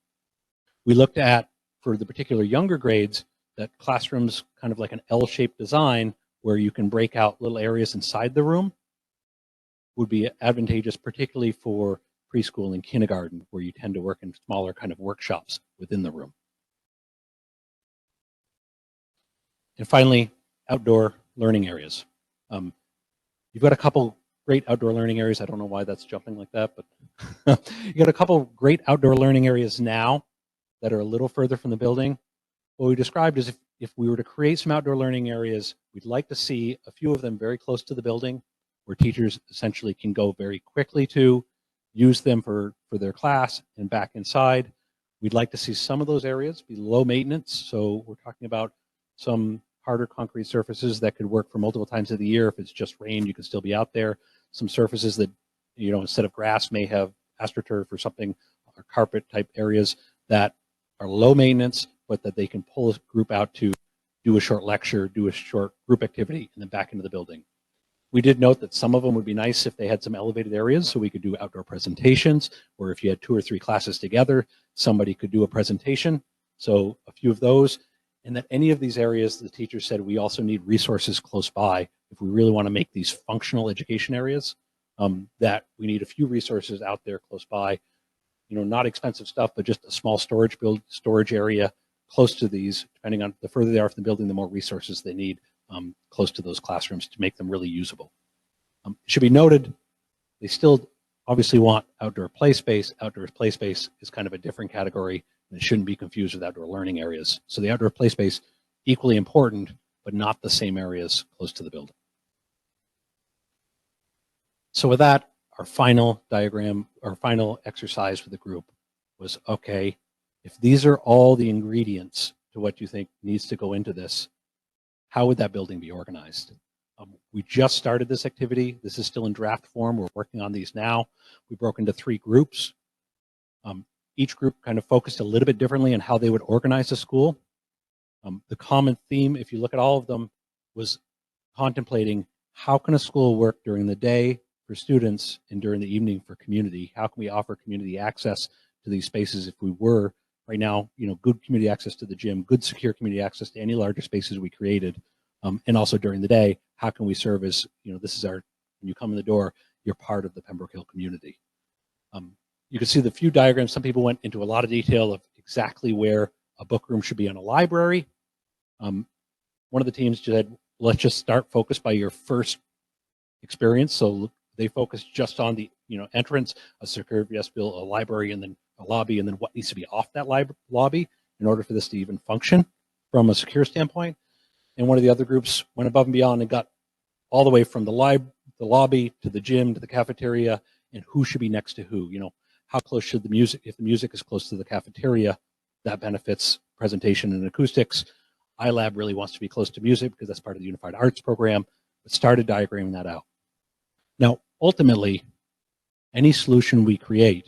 We looked at, for the particular younger grades, that classrooms kind of like an L-shaped design where you can break out little areas inside the room would be advantageous, particularly for preschool and kindergarten, where you tend to work in smaller kind of workshops within the room. And finally, outdoor learning areas. You've got a couple great outdoor learning areas. I don't know why that's jumping like that, but you got a couple great outdoor learning areas now that are a little further from the building. What we described is if we were to create some outdoor learning areas, we'd like to see a few of them very close to the building where teachers essentially can go very quickly to use them for their class and back inside. We'd like to see some of those areas be low maintenance. So we're talking about some harder concrete surfaces that could work for multiple times of the year. If it's just rain, you can still be out there. Some surfaces that, you know, instead of grass may have astroturf or something, or carpet type areas that are low maintenance, but that they can pull a group out to do a short lecture, do a short group activity, and then back into the building. We did note that some of them would be nice if they had some elevated areas so we could do outdoor presentations, or if you had 2 or 3 classes together, somebody could do a presentation. So a few of those, and that any of these areas, the teacher said, we also need resources close by if we really want to make these functional education areas, that we need a few resources out there close by, you know, not expensive stuff, but just a small storage area close to these. Depending on the further they are from the building, the more resources they need close to those classrooms to make them really usable. It should be noted, they still obviously want outdoor play space. Outdoor play space is kind of a different category, and it shouldn't be confused with outdoor learning areas. So the outdoor play space, equally important, but not the same areas close to the building. So with that, our final diagram, our final exercise for the group was, okay, if these are all the ingredients to what you think needs to go into this, how would that building be organized? We just started this activity. This is still in draft form. We're working on these now. We broke into 3 groups. Each group kind of focused a little bit differently on how they would organize the school. The common theme, if you look at all of them, was contemplating how can a school work during the day for students and during the evening for community? How can we offer community access to these spaces if we were right now, you know, good community access to the gym, good secure community access to any larger spaces we created, and also during the day, how can we serve as, you know, this is our, when you come in the door, you're part of the Pembroke Hill community. You can see the few diagrams. Some people went into a lot of detail of exactly where a book room should be in a library. One of the teams said, let's just start focused by your first experience. So they focused just on the, you know, entrance, a secure vestibule, a library, and then a lobby, and then what needs to be off that lobby in order for this to even function from a secure standpoint. And one of the other groups went above and beyond and got all the way from the lobby to the gym to the cafeteria, and who should be next to who. You know, how close should the music, if the music is close to the cafeteria, that benefits presentation and acoustics. iLab really wants to be close to music because that's part of the Unified Arts program, but started diagramming that out. Now, ultimately, any solution we create,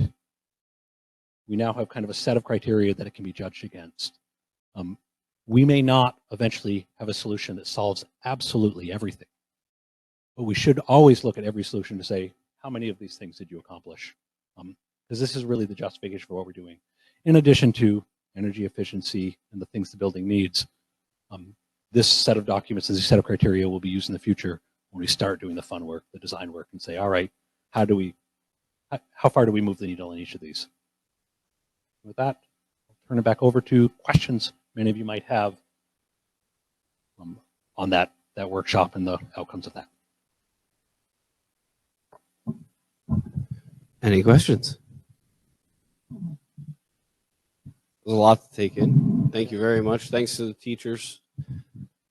we now have kind of a set of criteria that it can be judged against. We may not eventually have a solution that solves absolutely everything, but we should always look at every solution to say, how many of these things did you accomplish? Because this is really the justification for what we're doing. In addition to energy efficiency and the things the building needs, this set of documents, this set of criteria will be used in the future when we start doing the fun work, the design work, and say, all right, how far do we move the needle in each of these? With that, I'll turn it back over to questions many of you might have on that workshop and the outcomes of that. Any questions? There's a lot to take in. Thank you very much. Thanks to the teachers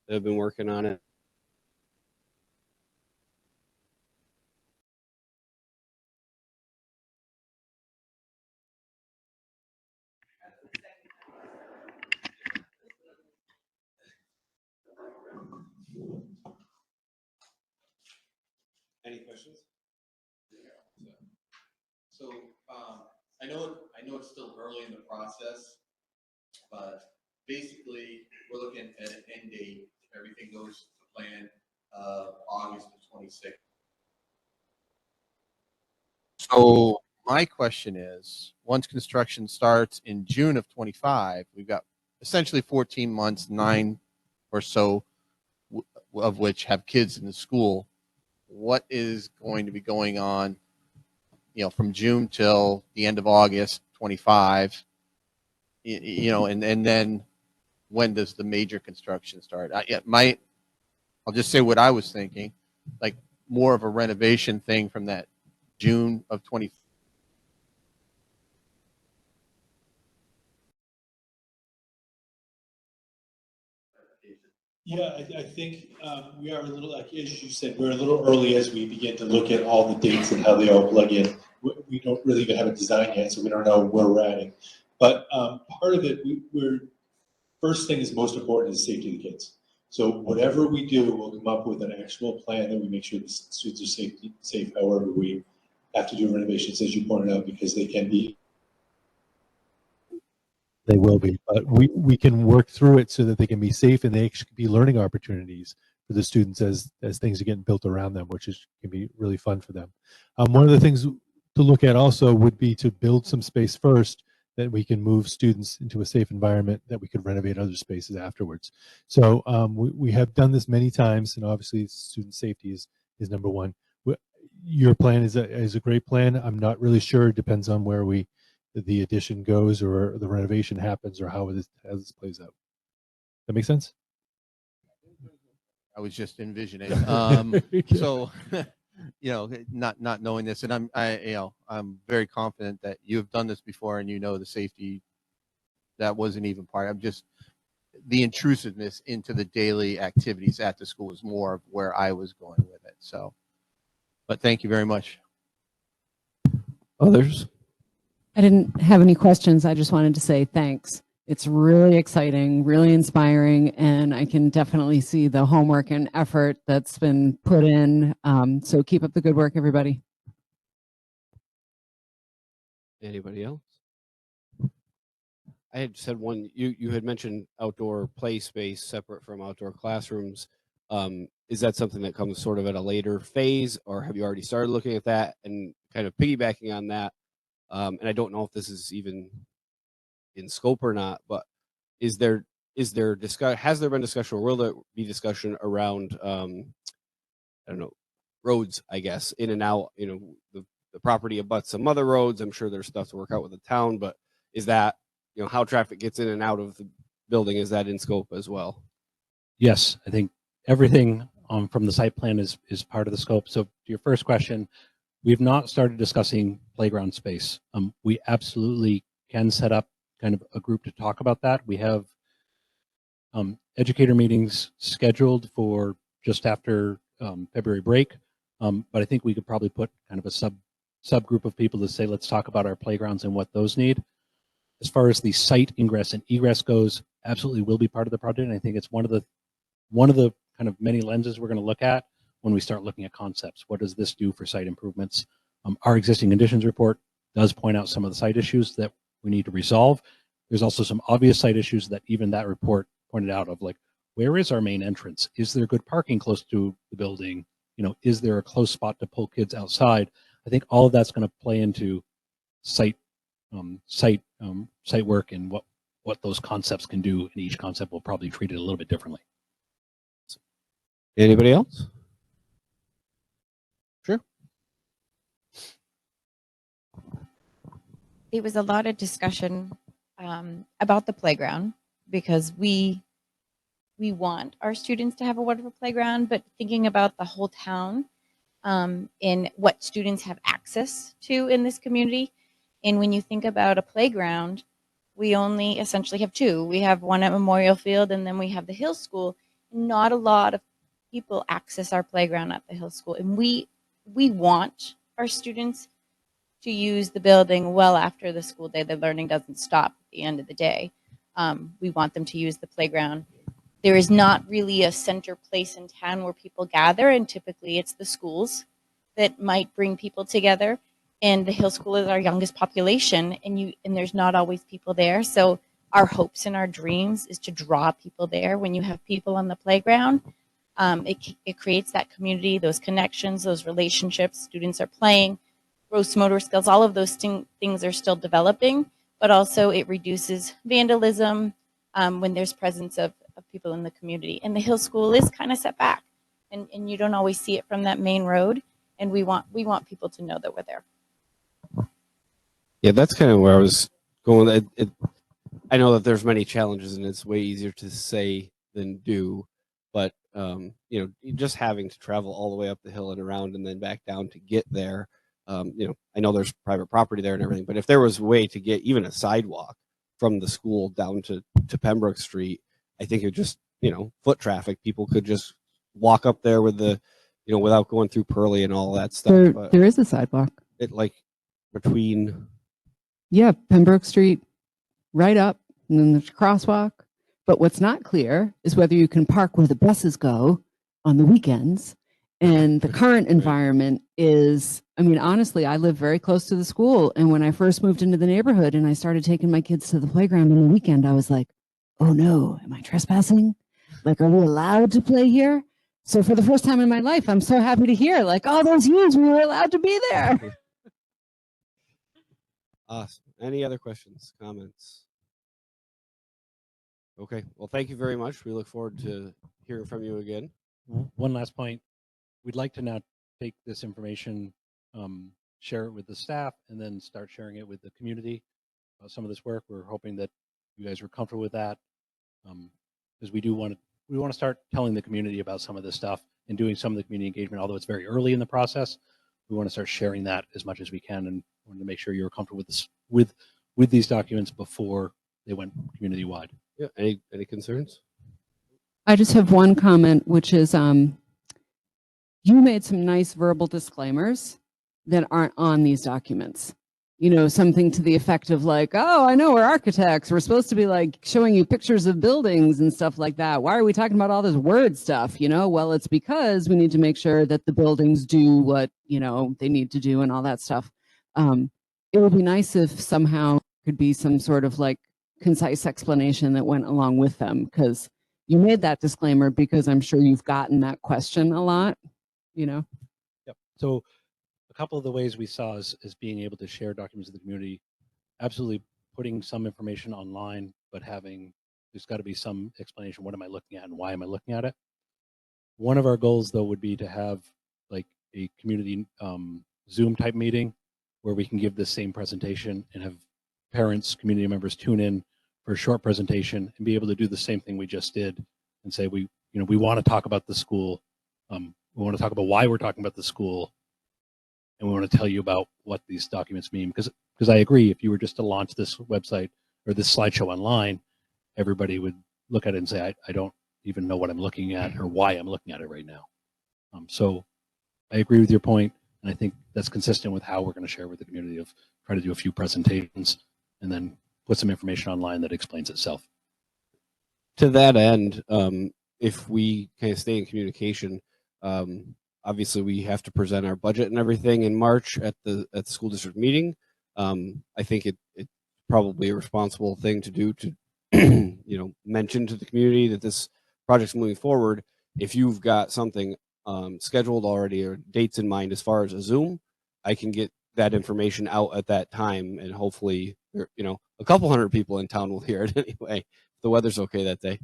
that have been working on it. Any questions? So I know it's still early in the process, but basically we're looking at an end date if everything goes to plan of August the 26th. So my question is, once construction starts in June of 25, we've got essentially 14 months, 9 or so of which have kids in the school. What is going to be going on, you know, from June till the end of August 25, you know, and then when does the major construction start? I'll just say what I was thinking, like more of a renovation thing from that June of 20. Yeah, I think we are a little, like as you said, we're a little early as we begin to look at all the dates and how they all plug in. We don't really even have a design yet, so we don't know where we're at. But part of it, first thing is most important is safety of the kids. So whatever we do, we'll come up with an actual plan that we make sure the students are safe however we have to do renovations, as you pointed out, because they can be They will be, but we can work through it so that they can be safe and they actually be learning opportunities for the students as things are getting built around them, which can be really fun for them. One of the things to look at also would be to build some space first that we can move students into a safe environment that we could renovate other spaces afterwards. So we have done this many times, and obviously student safety is number one. Your plan is a great plan. I'm not really sure. It depends on where the addition goes or the renovation happens or how this plays out. That make sense? I was just envisioning. So, not knowing this, and I'm very confident that you have done this before and you know the safety that wasn't even part. I'm just the intrusiveness into the daily activities at the school is more of where I was going with it. So, but thank you very much. Others? I didn't have any questions. I just wanted to say thanks. It's really exciting, really inspiring, and I can definitely see the homework and effort that's been put in. So keep up the good work, everybody. Anybody else? I had said one, you had mentioned outdoor play space separate from outdoor classrooms. Is that something that comes sort of at a later phase, or have you already started looking at that? And kind of piggybacking on that, and I don't know if this is even in scope or not, but has there been discussion, or will there be discussion around I don't know, roads, I guess, in and out, the property abuts some other roads. I'm sure there's stuff to work out with the town, but is that, how traffic gets in and out of the building, is that in scope as well? Yes, I think everything from the site plan is part of the scope. So to your first question, we've not started discussing playground space. We absolutely can set up kind of a group to talk about that. We have educator meetings scheduled for just after February break, but I think we could probably put kind of a subgroup of people to say, let's talk about our playgrounds and what those need. As far as the site ingress and egress goes, absolutely will be part of the project. And I think it's one of the kind of many lenses we're going to look at when we start looking at concepts. What does this do for site improvements? Our existing conditions report does point out some of the site issues that we need to resolve. There's also some obvious site issues that even that report pointed out of, like, where is our main entrance? Is there good parking close to the building? Is there a close spot to pull kids outside? I think all of that's going to play into site work and what those concepts can do, and each concept will probably treat it a little bit differently. Anybody else? Sure. There was a lot of discussion about the playground, because we want our students to have a wonderful playground, but thinking about the whole town and what students have access to in this community. And when you think about a playground, we only essentially have two. We have one at Memorial Field, and then we have the Hill School. Not a lot of people access our playground at the Hill School, and we want our students to use the building well after the school day. The learning doesn't stop at the end of the day. We want them to use the playground. There is not really a center place in town where people gather, and typically it's the schools that might bring people together. And the Hill School is our youngest population, and there's not always people there. So our hopes and our dreams is to draw people there. When you have people on the playground, it creates that community, those connections, those relationships. Students are playing, gross motor skills, all of those things are still developing, but also it reduces vandalism when there's presence of people in the community. And the Hill School is kind of set back, and you don't always see it from that main road. And we want people to know that we're there. Yeah, that's kind of where I was going. I know that there's many challenges, and it's way easier to say than do. But just having to travel all the way up the hill and around and then back down to get there. I know there's private property there and everything, but if there was a way to get even a sidewalk from the school down to Pembroke Street, I think it just, foot traffic, people could just walk up there with without going through Pearly and all that stuff. There is a sidewalk. It between. Yeah, Pembroke Street, right up, and then there's a crosswalk. But what's not clear is whether you can park where the buses go on the weekends And the current environment is, I mean, honestly, I live very close to the school. And when I first moved into the neighborhood and I started taking my kids to the playground on the weekend, I was like, oh no, am I trespassing? Like, are we allowed to play here? So for the first time in my life, I'm so happy to hear, like, oh, those years we were allowed to be there. Awesome. Any other questions, comments? Okay. Well, thank you very much. We look forward to hearing from you again. One last point. We'd like to now take this information, share it with the staff, and then start sharing it with the community. Some of this work, we're hoping that you guys are comfortable with that, because we want to start telling the community about some of this stuff and doing some of the community engagement. Although it's very early in the process, we want to start sharing that as much as we can, and want to make sure you're comfortable with this with these documents before they went community wide. Yeah. Any concerns? I just have one comment, which is you made some nice verbal disclaimers that aren't on these documents. You know, something to the effect of like, oh, I know we're architects. We're supposed to be like showing you pictures of buildings and stuff like that. Why are we talking about all this word stuff? You know, well, it's because we need to make sure that the buildings do what, you know, they need to do and all that stuff. It would be nice if somehow could be some sort of like concise explanation that went along with them, because you made that disclaimer because I'm sure you've gotten that question a lot, you know? Yep. So a couple of the ways we saw is being able to share documents with the community, absolutely putting some information online, but there's got to be some explanation. What am I looking at and why am I looking at it? One of our goals, though, would be to have like a community Zoom type meeting where we can give this same presentation and have parents, community members tune in for a short presentation and be able to do the same thing we just did and say, we want to talk about the school. We want to talk about why we're talking about the school. And we want to tell you about what these documents mean. Because I agree, if you were just to launch this website or this slideshow online, everybody would look at it and say, I don't even know what I'm looking at or why I'm looking at it right now. So I agree with your point, and I think that's consistent with how we're going to share with the community of try to do a few presentations and then put some information online that explains itself. To that end, if we kind of stay in communication, obviously we have to present our budget and everything in March at the school district meeting. I think it's probably a responsible thing to do to mention to the community that this project's moving forward. If you've got something scheduled already or dates in mind as far as a Zoom, I can get that information out at that time, and hopefully a couple hundred people in town will hear it anyway. If the weather's okay that day.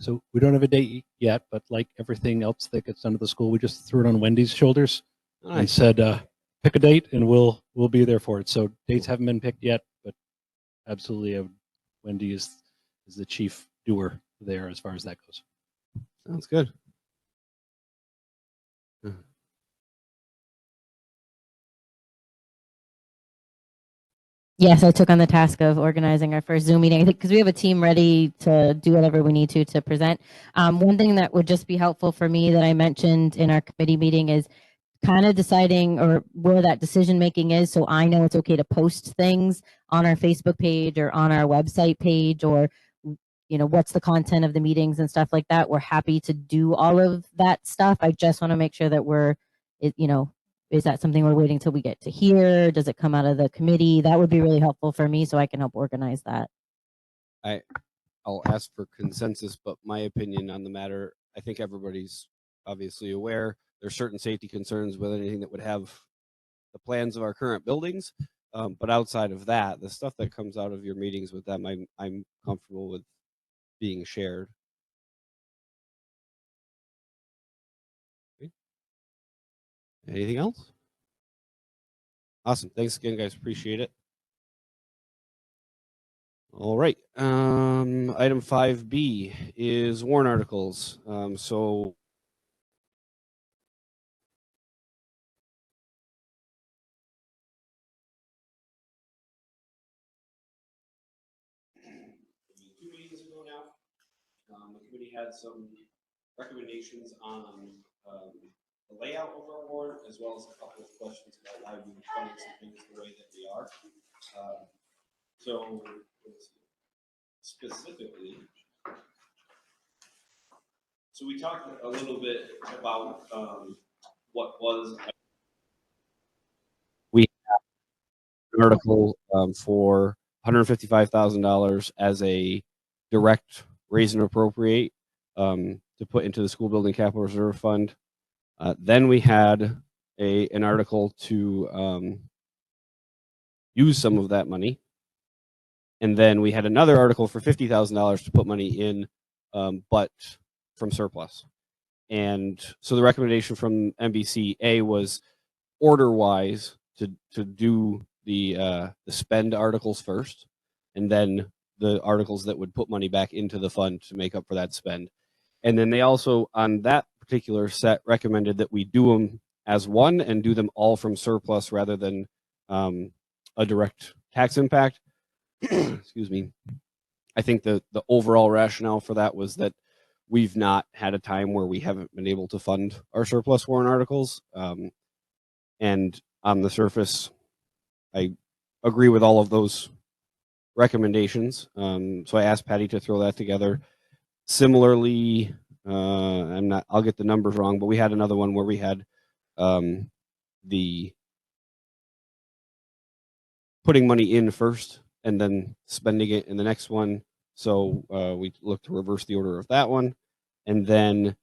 So we don't have a date yet, but like everything else that gets done at the school, we just threw it on Wendy's shoulders and said, pick a date and we'll be there for it. So dates haven't been picked yet, but absolutely Wendy is the chief doer there as far as that goes. Sounds good. Yes, I took on the task of organizing our first Zoom meeting. I think because we have a team ready to do whatever we need to present. One thing that would just be helpful for me that I mentioned in our committee meeting is kind of deciding or where that decision making is, so I know it's okay to post things on our Facebook page or on our website page, or what's the content of the meetings and stuff like that. We're happy to do all of that stuff. I just want to make sure that is that something we're waiting till we get to here? Does it come out of the committee? That would be really helpful for me so I can help organize that. I'll ask for consensus, but my opinion on the matter, I think everybody's obviously aware there's certain safety concerns with anything that would have the plans of our current buildings. But outside of that, the stuff that comes out of your meetings with them, I'm comfortable with being shared. Okay. Anything else? Awesome. Thanks again, guys. Appreciate it. All right. Item 5B is warrant articles. So two meetings ago now, the committee had some recommendations on the layout of our warrant, as well as a couple of questions about why we funded some things the way that we are. So specifically, so we talked a little bit about what was we have an article for $155,000 as a direct raise and appropriate to put into the school building capital reserve fund. Then we had an article to use some of that money. And then we had another article for $50,000 to put money in, but from surplus. And so the recommendation from MBCA was order-wise to do the spend articles first, and then the articles that would put money back into the fund to make up for that spend. And then they also, on that particular set, recommended that we do them as one and do them all from surplus rather than a direct tax impact. Excuse me. I think the overall rationale for that was that we've not had a time where we haven't been able to fund our surplus warrant articles. And on the surface, I agree with all of those recommendations. So I asked Patty to throw that together. Similarly, I'll get the numbers wrong, but we had another one where we had the putting money in first and then spending it in the next one. So we looked to reverse the order of that one. And then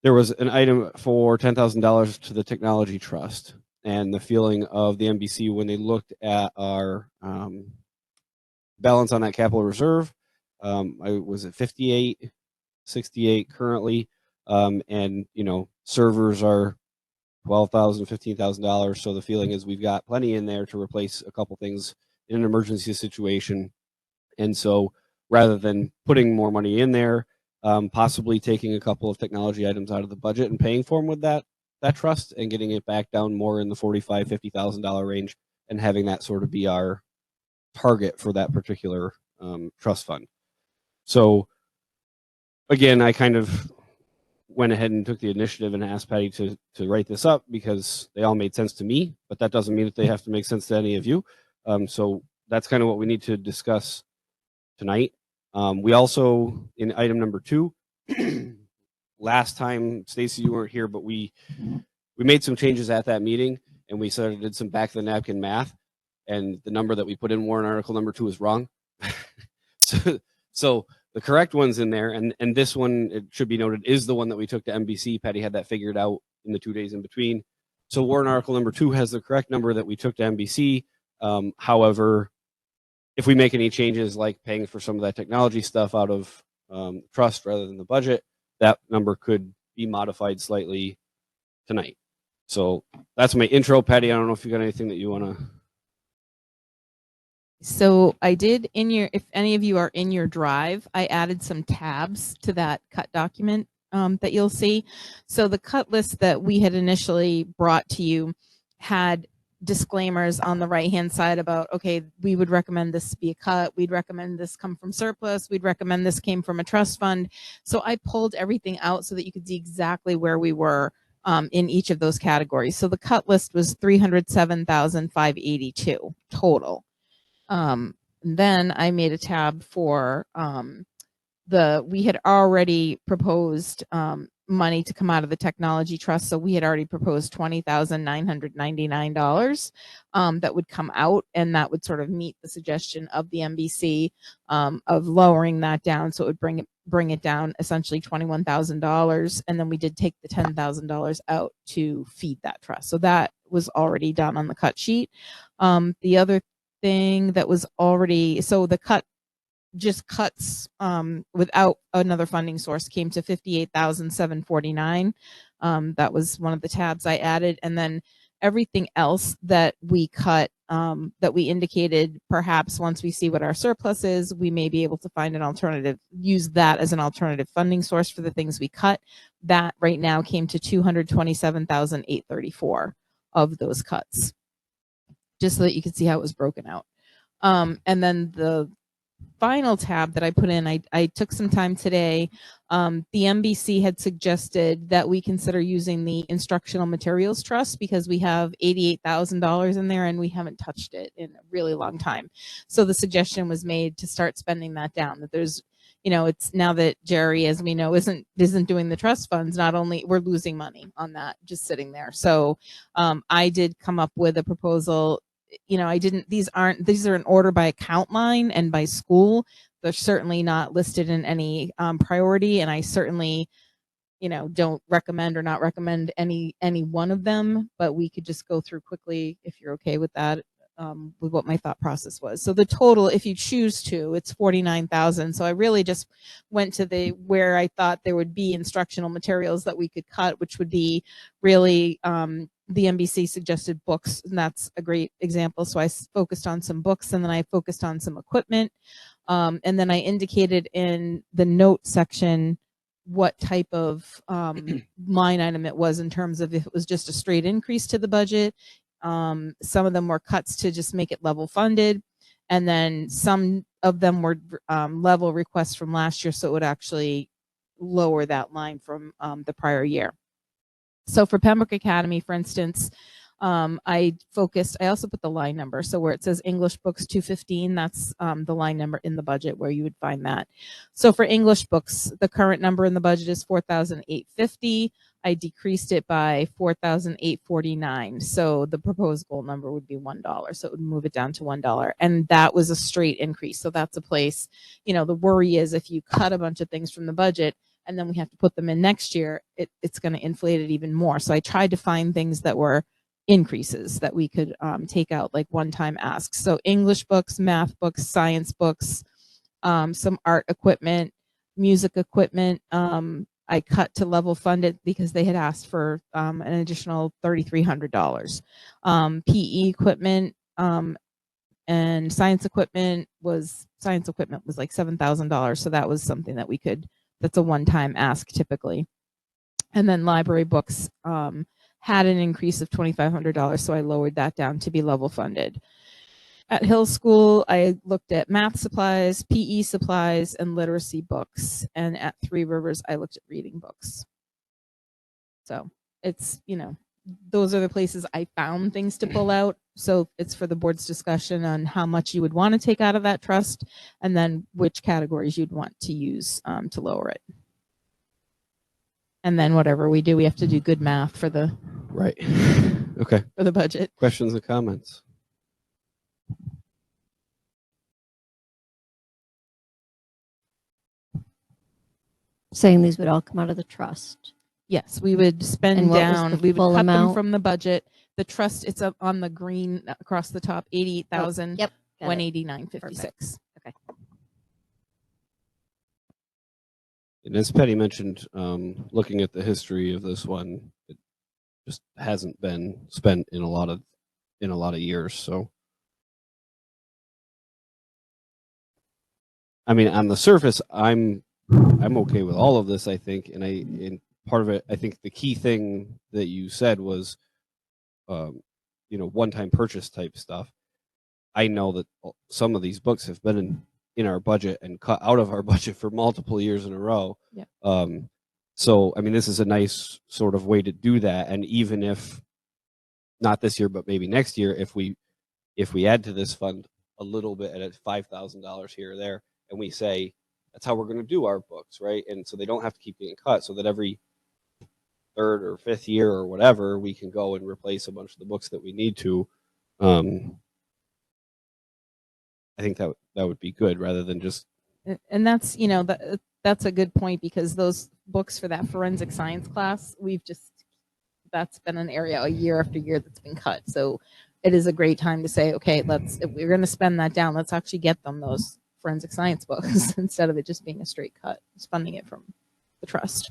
there was an item for $10,000 to the technology trust. And the feeling of the MBC when they looked at our balance on that capital reserve, I was at 58, 68 currently. And, you know, servers are $12,000, $15,000. So the feeling is we've got plenty in there to replace a couple things in an emergency situation. And so rather than putting more money in there, possibly taking a couple of technology items out of the budget and paying for them with that trust and getting it back down more in the $45,000, $50,000 range and having that sort of be our target for that particular trust fund. So again, I kind of went ahead and took the initiative and asked Patty to write this up because they all made sense to me, but that doesn't mean that they have to make sense to any of you. So that's kind of what we need to discuss tonight. We also, in item number 2, last time, Stacy, you weren't here, but we made some changes at that meeting and we sort of did some back of the napkin math, and the number that we put in warrant article number 2 is wrong. So the correct one's in there, and this one, it should be noted, is the one that we took to MBC. Patty had that figured out in the 2 days in between. So warrant article number 2 has the correct number that we took to MBC. However, if we make any changes like paying for some of that technology stuff out of trust rather than the budget, that number could be modified slightly tonight. So that's my intro. Patty, I don't know if you got anything that you want to. So I did if any of you are in your drive, I added some tabs to that cut document that you'll see. So the cut list that we had initially brought to you had disclaimers on the right hand side about, okay, we would recommend this be a cut, we'd recommend this come from surplus, we'd recommend this came from a trust fund. So I pulled everything out so that you could see exactly where we were in each of those categories. So the cut list was $307,582 total. Then I made a tab for we had already proposed money to come out of the technology trust. So we had already proposed $20,999 that would come out, and that would sort of meet the suggestion of the MBC of lowering that down. So it would bring it down essentially $21,000. And then we did take the $10,000 out to feed that trust. So that was already done on the cut sheet. The other thing that was already, so the cut just cuts without another funding source came to $58,749. That was one of the tabs I added. And then everything else that we cut, that we indicated, perhaps once we see what our surplus is, we may be able to find an alternative, use that as an alternative funding source for the things we cut. That right now came to $227,834 of those cuts, just so that you can see how it was broken out. And then the final tab that I put in, I took some time today. The MBC had suggested that we consider using the instructional materials trust because we have $88,000 in there and we haven't touched it in a really long time. So the suggestion was made to start spending that down, that there's you know, it's now that Jerry, as we know, isn't doing the trust funds, not only we're losing money on that just sitting there. So I did come up with a proposal. You know, these are in order by account line and by school. They're certainly not listed in any priority, and I certainly, you know, don't recommend or not recommend any one of them, but we could just go through quickly if you're okay with that, with what my thought process was. So the total, if you choose to, it's 49,000. So I really just went to where I thought there would be instructional materials that we could cut, which would be really the NBC suggested books, and that's a great example. So I focused on some books, and then I focused on some equipment, and then I indicated in the note section what type of line item it was in terms of if it was just a straight increase to the budget. Some of them were cuts to just make it level funded, and then some of them were level requests from last year, so it would actually lower that line from the prior year. So for Pembroke Academy, for instance, I also put the line number. So where it says English books 215, that's the line number in the budget where you would find that. So for English books, the current number in the budget is 4,850. I decreased it by 4,849. So the proposed goal number would be $1. So it would move it down to $1. And that was a straight increase. So that's a place, you know, the worry is if you cut a bunch of things from the budget and then we have to put them in next year, it's going to inflate it even more. So I tried to find things that were increases that we could take out, like one-time asks. So English books, math books, science books, some art equipment, music equipment. I cut to level funded because they had asked for an additional $3,300. PE equipment and science equipment was like $7,000. So that was something that that's a one-time ask typically. And then library books had an increase of $2,500, so I lowered that down to be level funded. At Hill School, I looked at math supplies, PE supplies, and literacy books. And at Three Rivers, I looked at reading books. So it's, you know, those are the places I found things to pull out. So it's for the board's discussion on how much you would want to take out of that trust, and then which categories you'd want to use to lower it. And then whatever we do, we have to do good math for the Right. Okay. for the budget. Questions or comments? Saying these would all come out of the trust. Yes, we would spend And what was down, the we would full cut them amount? from the budget. The trust, it's up on the green across the top, 88,000, Yep. got it. 189.56. Okay. And as Patty mentioned, looking at the history of this one, it just hasn't been spent in a lot of years. So, I mean, on the surface, I'm okay with all of this, I think, and part of it, I think the key thing that you said was, you know, one-time purchase type stuff. I know that some of these books have been in our budget and cut out of our budget for multiple years in a row. Yeah. So, I mean, this is a nice sort of way to do that. And even if not this year, but maybe next year, if we add to this fund a little bit at $5,000 here or there, and we say that's how we're going to do our books, right? And so they don't have to keep getting cut, so that every third or fifth year or whatever, we can go and replace a bunch of the books that we need to. I think that would be good rather than just. And that's, you know, that's a good point, because those books for that forensic science class, that's been an area year after year that's been cut. So it is a great time to say, okay, if we're going to spend that down, let's actually get them those forensic science books instead of it just being a straight cut. It's funding it from the trust.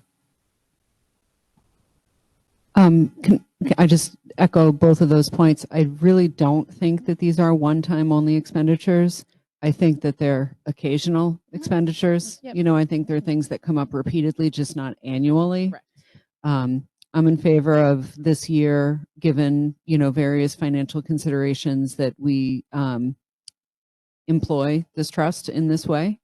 Can I just echo both of those points? I really don't think that these are one-time only expenditures. I think that they're occasional expenditures. Yep. You know, I think they're things that come up repeatedly, just not annually. Correct. I'm in favor of this year, given, you know, various financial considerations, that we employ this trust in this way.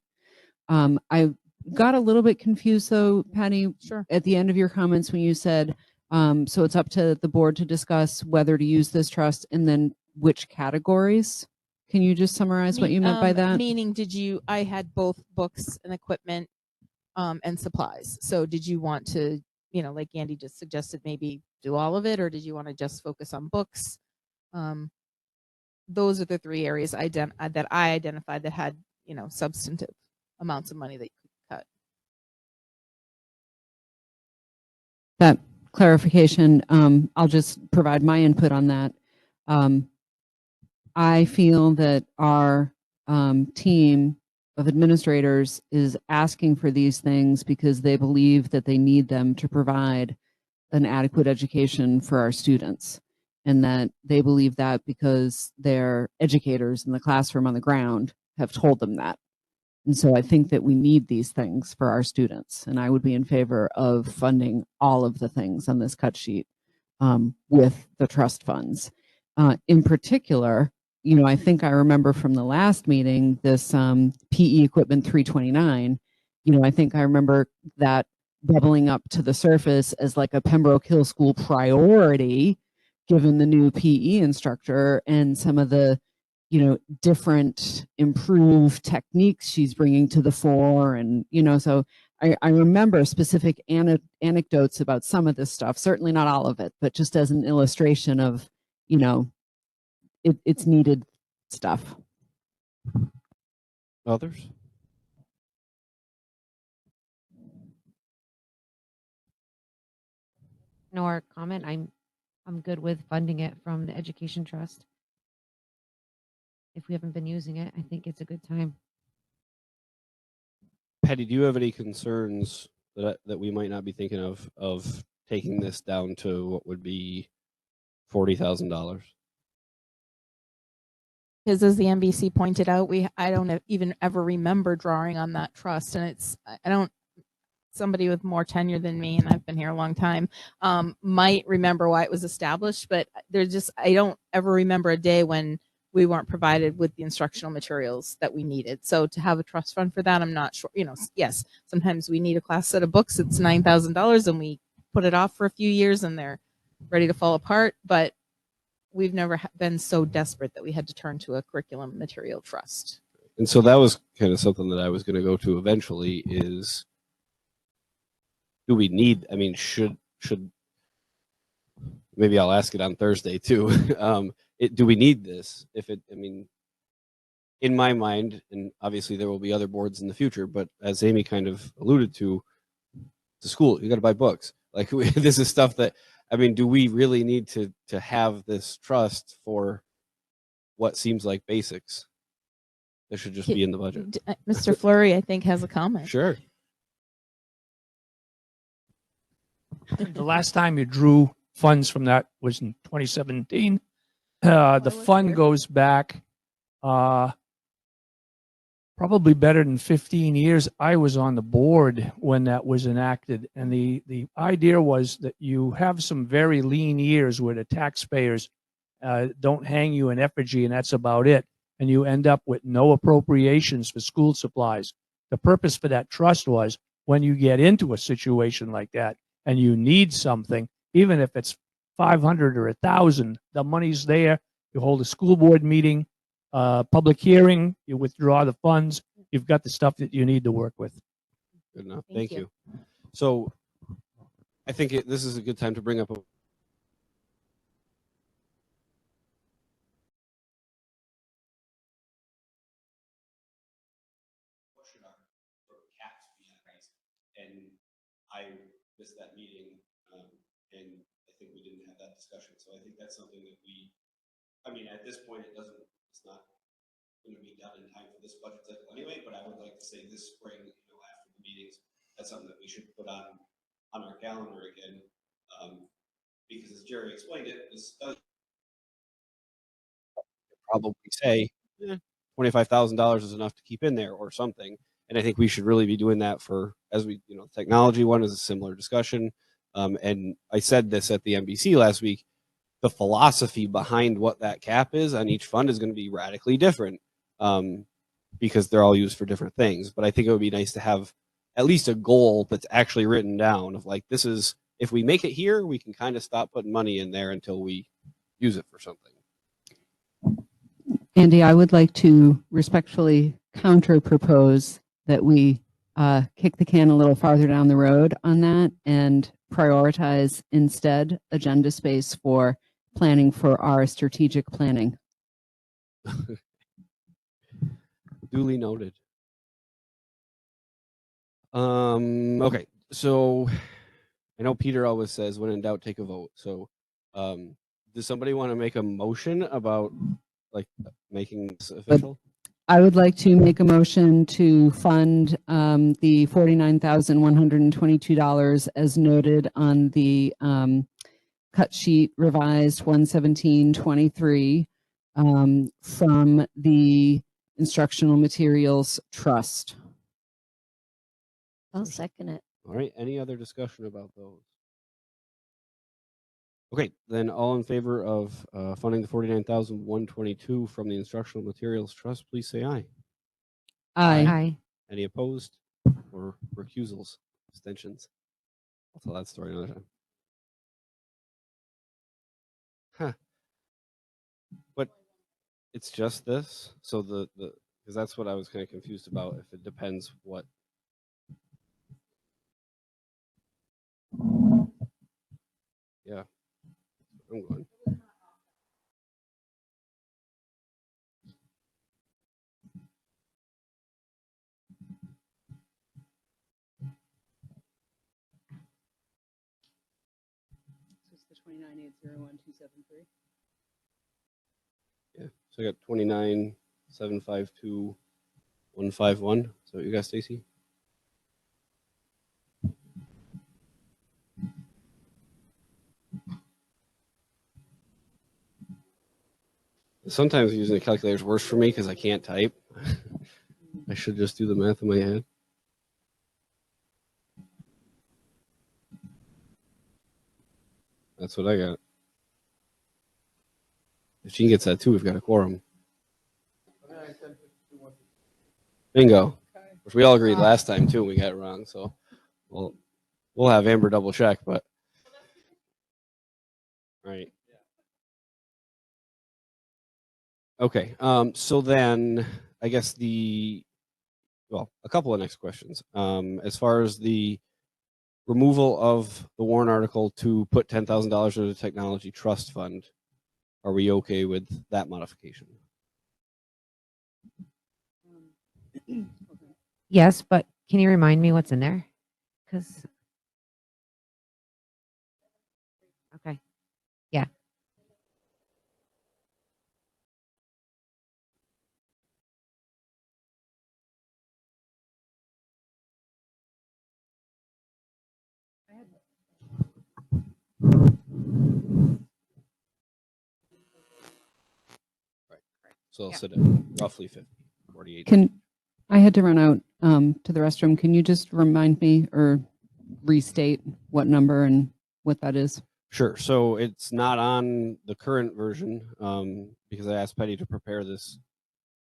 I got a little bit confused though, Patty, Sure. at the end of your comments when you said, so it's up to the board to discuss whether to use this trust and then which categories. Can you just summarize what you meant by that? Meaning, I had both books and equipment and supplies. So did you want to, like Andy just suggested, maybe do all of it, or did you want to just focus on books? Those are the three areas that I identified that had, substantive amounts of money that you could cut. That clarification, I'll just provide my input on that. I feel that our team of administrators is asking for these things because they believe that they need them to provide an adequate education for our students, and that they believe that because their educators in the classroom on the ground have told them that. And so I think that we need these things for our students, and I would be in favor of funding all of the things on this cut sheet with the trust funds. In particular, I think I remember from the last meeting, this PE equipment 329, I think I remember that bubbling up to the surface as like a Pembroke Hill School priority, given the new PE instructor and some of the, different improved techniques she's bringing to the fore. And, so I remember specific anecdotes about some of this stuff, certainly not all of it, but just as an illustration of, it's needed stuff. Others? Nor comment. I'm good with funding it from the education trust. If we haven't been using it, I think it's a good time. Patty, do you have any concerns that we might not be thinking of taking this down to what would be $40,000? Because as the NBC pointed out, I don't even ever remember drawing on that trust, and somebody with more tenure than me, and I've been here a long time, might remember why it was established, but I don't ever remember a day when we weren't provided with the instructional materials that we needed. So to have a trust fund for that, I'm not sure. Yes, sometimes we need a class set of books. It's $9,000, and we put it off for a few years, and they're ready to fall apart. But we've never been so desperate that we had to turn to a curriculum material trust. And so that was kind of something that I was going to go to eventually is, do we need, should maybe I'll ask it on Thursday too. Do we need this? In my mind, and obviously there will be other boards in the future, but as Amy kind of alluded to, the school, you got to buy books. Like this is stuff that, do we really need to have this trust for what seems like basics? That should just be in the budget. Mr. Fleury, I think, has a comment. Sure. The last time you drew funds from that was in 2017. The fund goes back probably better than 15 years. I was on the board when that was enacted, and the idea was that you have some very lean years where the taxpayers don't hang you in effigy, and that's about it, and you end up with no appropriations for school supplies. The purpose for that trust was when you get into a situation like that and you need something, even if it's 500 or 1,000, the money's there. You hold a school board meeting, public hearing, you withdraw the funds, you've got the stuff that you need to work with. Good enough. Thank you. So I think this is a good time to bring up and I missed that meeting, and I think we didn't have that discussion. So I think that's something that at this point, it's not going to be done in time for this budget cycle anyway, but I would like to say this spring, after the meetings, that's something that we should put on our calendar again, because as Jerry explained it, this does probably say $25,000 is enough to keep in there or something. And I think we should really be doing that for, as we, technology one is a similar discussion. And I said this at the NBC last week, the philosophy behind what that cap is on each fund is going to be radically different, because they're all used for different things. But I think it would be nice to have at least a goal that's actually written down of like, this is, if we make it here, we can kind of stop putting money in there until we use it for something. Andy, I would like to respectfully counter propose that we kick the can a little farther down the road on that and prioritize instead agenda space for planning for our strategic planning. Duly noted. Okay, so I know Peter always says when in doubt, take a vote. So does somebody want to make a motion about like making this official? I would like to make a motion to fund the $49,122 as noted on the cut sheet revised 11723 from the Instructional Materials Trust. I'll second it. All right, any other discussion about those? Okay, then all in favor of funding the 49,122 from the Instructional Materials Trust, please say aye. Aye. Aye. Any opposed or recusals, abstentions? I'll tell that story another time. Huh. But it's just this. So the because that's what I was kind of confused about. If it depends what. Yeah, I'm going. This is the 29801273. Yeah, so I got 29,752,151. So what you got, Stacy? Sometimes using a calculator is worse for me because I can't type. I should just do the math in my head. That's what I got. If Gene gets that too, we've got a quorum. Bingo. Which we all agreed last time too, and we got it wrong. So we'll have Amber double check, but right. Okay. So then I guess a couple of next questions. As far as the removal of the warrant article to put $10,000 into the technology trust fund, are we okay with that modification? Yes, but can you remind me what's in there? Because okay, yeah. So I'll Yeah. sit at roughly 50, 48. I had to run out to the restroom. Can you just remind me or restate what number and what that is? Sure. So it's not on the current version because I asked Penny to prepare this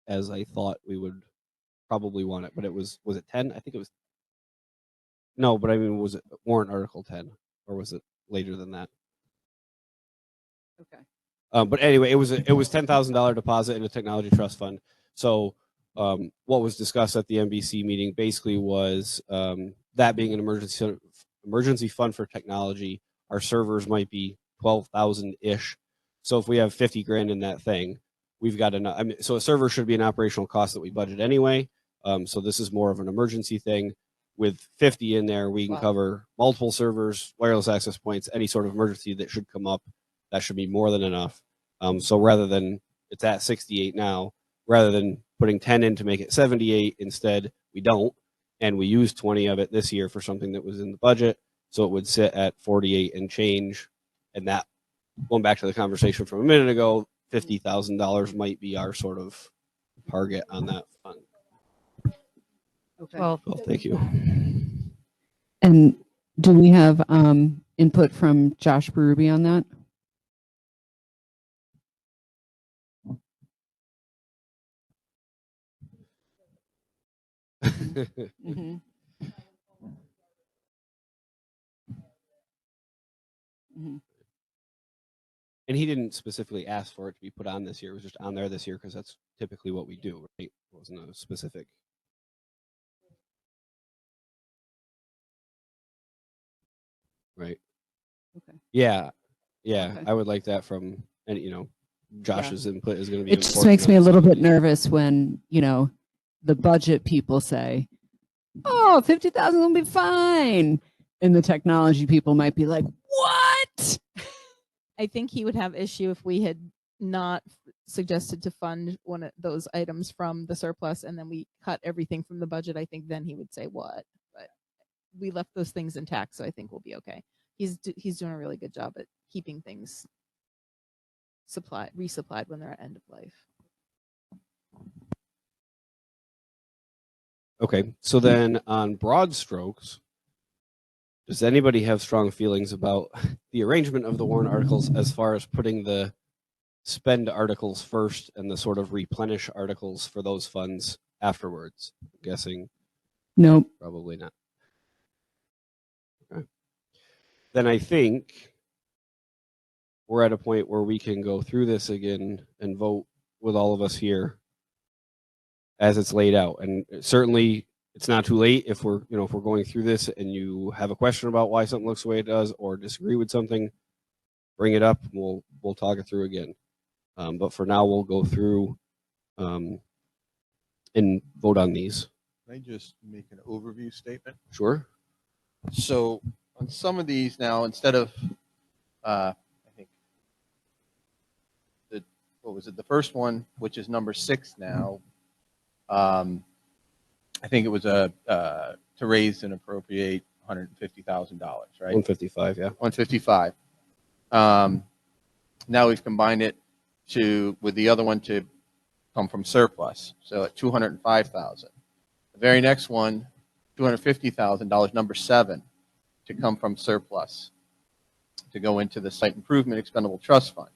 as I thought we would probably want it, but it was it 10? I think it was. No, but I mean, was it warrant article 10 or was it later than that? Okay. But anyway, it was $10,000 deposit in a technology trust fund. So what was discussed at the NBC meeting basically was that being an emergency fund for technology, our servers might be 12,000 ish. So if we have 50 grand in that thing, we've got enough. I mean, so a server should be an operational cost that we budget anyway. So this is more of an emergency thing. With 50 in there, we can cover multiple servers, wireless access points, any sort of emergency that should come up. That should be more than enough. So rather than it's at 68 now, rather than putting 10 in to make it 78, instead we don't, and we use 20 of it this year for something that was in the budget, so it would sit at 48 and change. And that, going back to the conversation from a minute ago, $50,000 might be our sort of target on that fund. Okay. Well, thank you. And do we have input from Josh Berube on that? Mm-hmm. Mm-hmm. And he didn't specifically ask for it to be put on this year. It was just on there this year because that's typically what we do, right? It wasn't a specific. Right. Okay. Yeah. Yeah. Okay. I would like that from, and Josh's input is going to be It just important makes me a on little some of bit these. nervous when, the budget people say, oh, 50,000 will be fine. And the technology people might be like, what? I think he would have issue if we had not suggested to fund one of those items from the surplus and then we cut everything from the budget. I think then he would say what, but we left those things intact, so I think we'll be okay. He's doing a really good job at keeping things resupplied when they're at end of life. Okay. So then on broad strokes, does anybody have strong feelings about the arrangement of the warrant articles as far as putting the spend articles first and the sort of replenish articles for those funds afterwards? I'm guessing Nope. probably not. Okay. Then I think we're at a point where we can go through this again and vote with all of us here as it's laid out. And certainly it's not too late if we're going through this and you have a question about why something looks the way it does or disagree with something, bring it up. We'll talk it through again. But for now, we'll go through and vote on these. Can I just make an overview statement? Sure. So on some of these now, instead of, I think, what was it? The first one, which is number 6 now, I think it was to raise and appropriate $150,000, right? 155, yeah. 155. Now we've combined it with the other one to come from surplus, so at 205,000. The very next one, $250,000, number 7, to come from surplus to go into the site improvement expendable trust fund,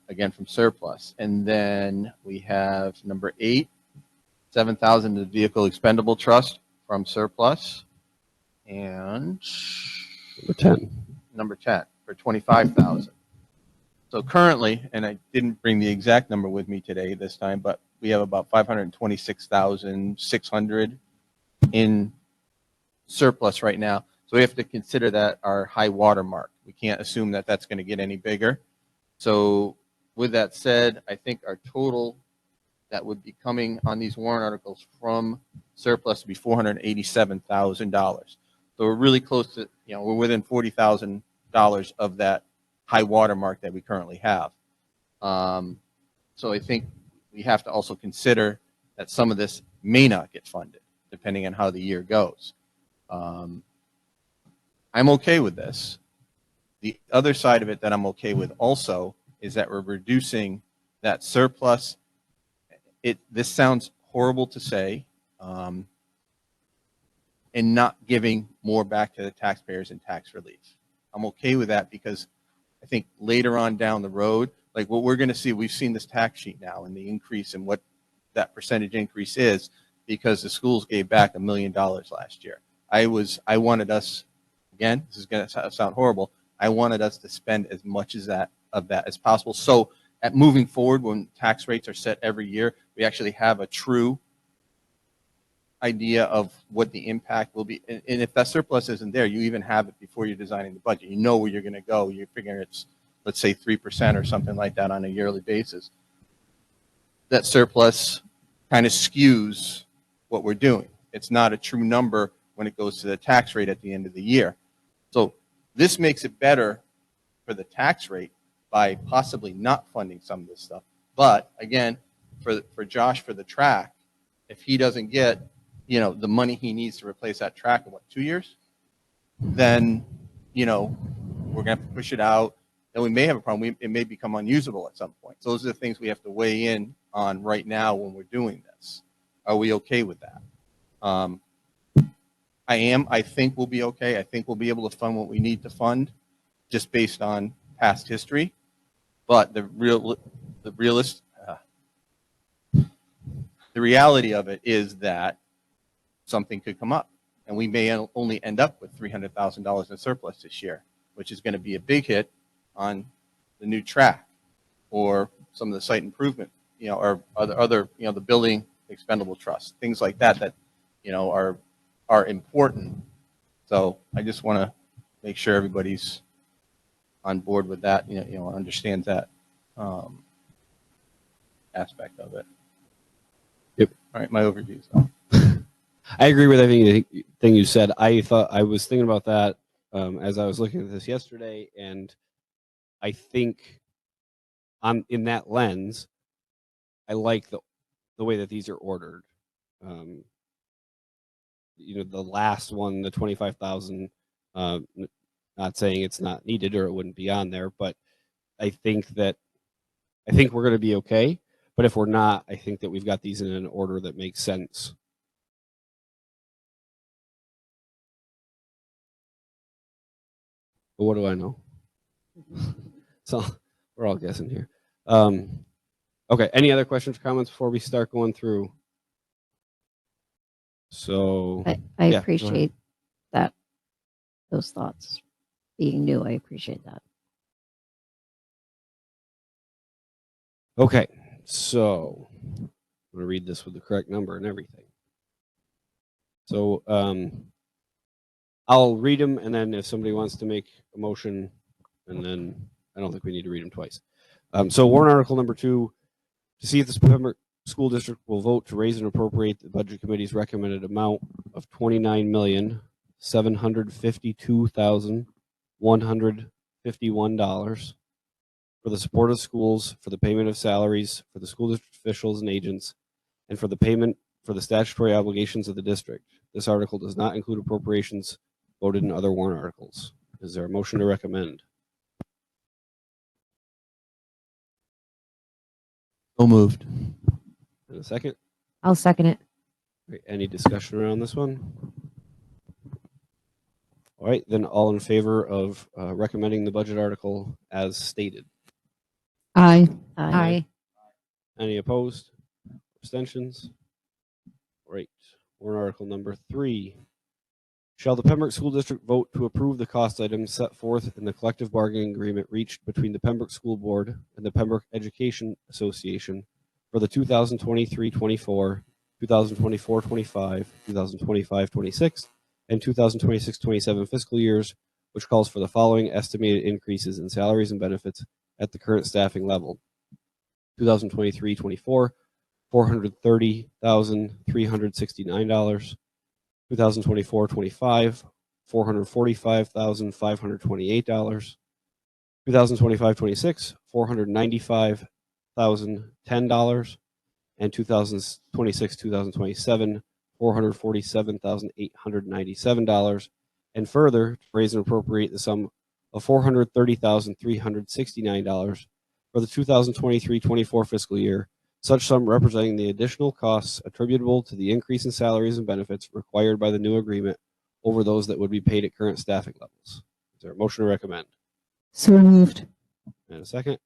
again from surplus. And then we have number 8, 7,000 to vehicle expendable trust from surplus, and number 10 for 25,000. So currently, and I didn't bring the exact number with me today this time, but we have about 526,600 in surplus right now. So we have to consider that our high water mark. We can't assume that that's going to get any bigger. So with that said, I think our total that would be coming on these warrant articles from surplus to be $487,000. So we're really close to, we're within $40,000 of that high water mark that we currently have. So I think we have to also consider that some of this may not get funded, depending on how the year goes. I'm okay with this. The other side of it that I'm okay with also is that we're reducing that surplus. This sounds horrible to say, and not giving more back to the taxpayers in tax relief. I'm okay with that because I think later on down the road, like what we're going to see, we've seen this tax sheet now and the increase in what that percentage increase is because the schools gave back $1 million last year. I wanted us, again, this is going to sound horrible, I wanted us to spend as much of that as possible. So at moving forward, when tax rates are set every year, we actually have a true idea of what the impact will be. And if that surplus isn't there, you even have it before you're designing the budget. You know where you're going to go. You're figuring it's, let's say, 3% or something like that on a yearly basis. That surplus kind of skews what we're doing. It's not a true number when it goes to the tax rate at the end of the year. So this makes it better for the tax rate by possibly not funding some of this stuff. But again, for Josh, for the track, if he doesn't get, the money he needs to replace that track in 2 years, then, we're going to have to push it out. Then we may have a problem. It may become unusable at some point. So those are the things we have to weigh in on right now when we're doing this. Are we okay with that? I think we'll be okay. I think we'll be able to fund what we need to fund just based on past history. But the reality of it is that something could come up, and we may only end up with $300,000 in surplus this year, which is going to be a big hit on the new track or some of the site improvement, or other, the building expendable trust, things like that, are important. So I just want to make sure everybody's on board with that, understands that aspect of it. Yep. All right, my overview. So. I agree with everything you said. I was thinking about that as I was looking at this yesterday, and I think in that lens, I like the way that these are ordered. The last one, the 25,000. Not saying it's not needed or it wouldn't be on there, but I think we're going to be okay. But if we're not, I think that we've got these in an order that makes sense. But what do I know? So we're all guessing here. Okay. Any other questions or comments before we start going through? So I yeah, appreciate that, those thoughts. Being new, I appreciate that. Okay, so I'm going to read this with the correct number and everything. So I'll read them, and then if somebody wants to make a motion, and then I don't think we need to read them twice. So warrant article number 2, to see if the Pembroke School District will vote to raise and appropriate the Budget Committee's recommended amount of $29,752,151 for the support of schools, for the payment of salaries for the school district officials and agents, and for the payment for the statutory obligations of the district. This article does not include appropriations voted in other warrant articles. Is there a motion to recommend? So moved. And a second? I'll second it. Great. Any discussion around this one? All right, then all in favor of recommending the budget article as stated? Aye. Aye. Any opposed? Abstentions? Great. Warrant article number 3. Shall the Pembroke School District vote to approve the cost items set forth in the collective bargaining agreement reached between the Pembroke School Board and the Pembroke Education Association for the 2023-24, 2024-25, 2025-26, and 2026-27 fiscal years, which calls for the following estimated increases in salaries and benefits at the current staffing level: 2023-24, $430,369. 2024-25, $445,528. 2025-26, $495,010, and 2026-2027, $447,897. And further, to raise and appropriate the sum of $430,369 for the 2023-24 fiscal year, such sum representing the additional costs attributable to the increase in salaries and benefits required by the new agreement over those that would be paid at current staffing levels. Is there a motion to recommend? So moved. And a second?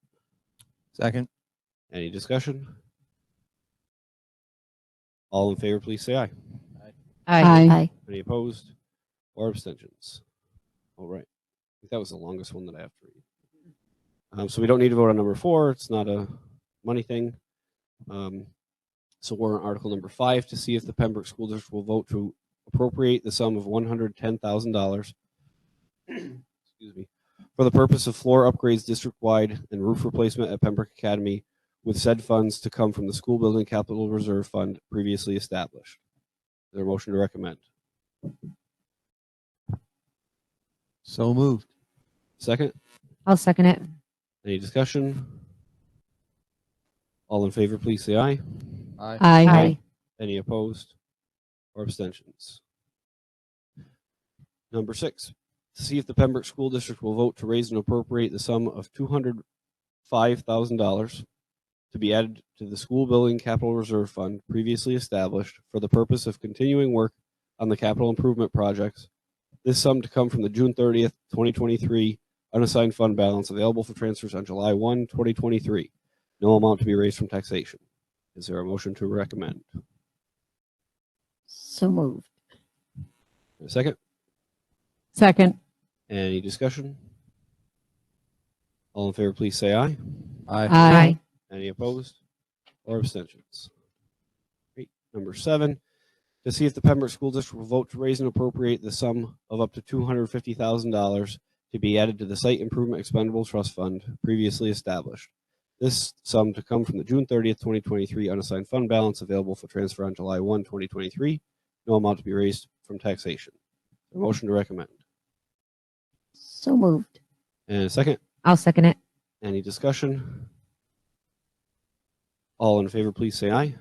Second. Any discussion? All in favor, please say aye. Aye. Any opposed or abstentions? All right. I think that was the longest one that I have to read. So we don't need to vote on number 4. It's not a money thing. So warrant article number 5, to see if the Pembroke School District will vote to appropriate the sum of $110,000 excuse me, for the purpose of floor upgrades district-wide and roof replacement at Pembroke Academy, with said funds to come from the School Building Capital Reserve Fund previously established. Is there a motion to recommend? So moved. Second? I'll second it. Any discussion? All in favor, please say aye. Aye. Aye. Any opposed or abstentions? Number 6, to see if the Pembroke School District will vote to raise and appropriate the sum of $205,000 to be added to the School Building Capital Reserve Fund previously established for the purpose of continuing work on the capital improvement projects. This sum to come from the June 30th, 2023 unassigned fund balance available for transfers on July 1, 2023. No amount to be raised from taxation. Is there a motion to recommend? So moved. A second? Second. Any discussion? All in favor, please say aye. Aye. Any opposed or abstentions? Great. Number 7, to see if the Pembroke School District will vote to raise and appropriate the sum of up to $250,000 to be added to the Site Improvement Expendable Trust Fund previously established. This sum to come from the June 30th, 2023 unassigned fund balance available for transfer on July 1, 2023. No amount to be raised from taxation. A motion to recommend. So moved. And a second. I'll second it. Any discussion? All in favor, please say aye.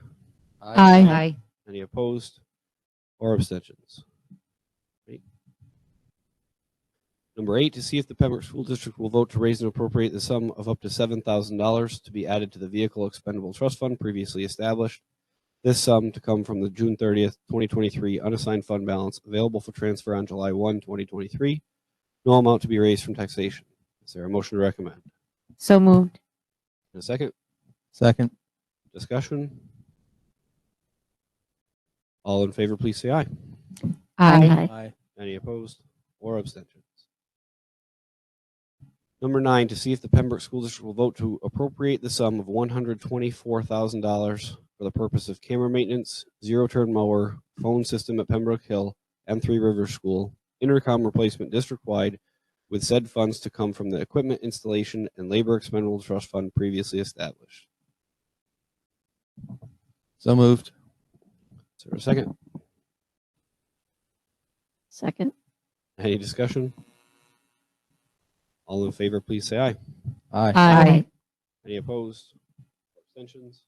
Aye. Any opposed or abstentions? Great. Number 8, to see if the Pembroke School District will vote to raise and appropriate the sum of up to $7,000 to be added to the Vehicle Expendable Trust Fund previously established. This sum to come from the June 30th, 2023 unassigned fund balance available for transfer on July 1, 2023. No amount to be raised from taxation. Is there a motion to recommend? So moved. And a second? Second. Discussion? All in favor, please say aye. Aye. Aye. Any opposed or abstentions? Number 9, to see if the Pembroke School District will vote to appropriate the sum of $124,000 for the purpose of camera maintenance, zero-turn mower, phone system at Pembroke Hill, M3 River School, intercom replacement district-wide, with said funds to come from the Equipment Installation and Labor Expendable Trust Fund previously established. So moved. Is there a second? Second. Any discussion? All in favor, please say aye. Aye. Any opposed? Abstentions?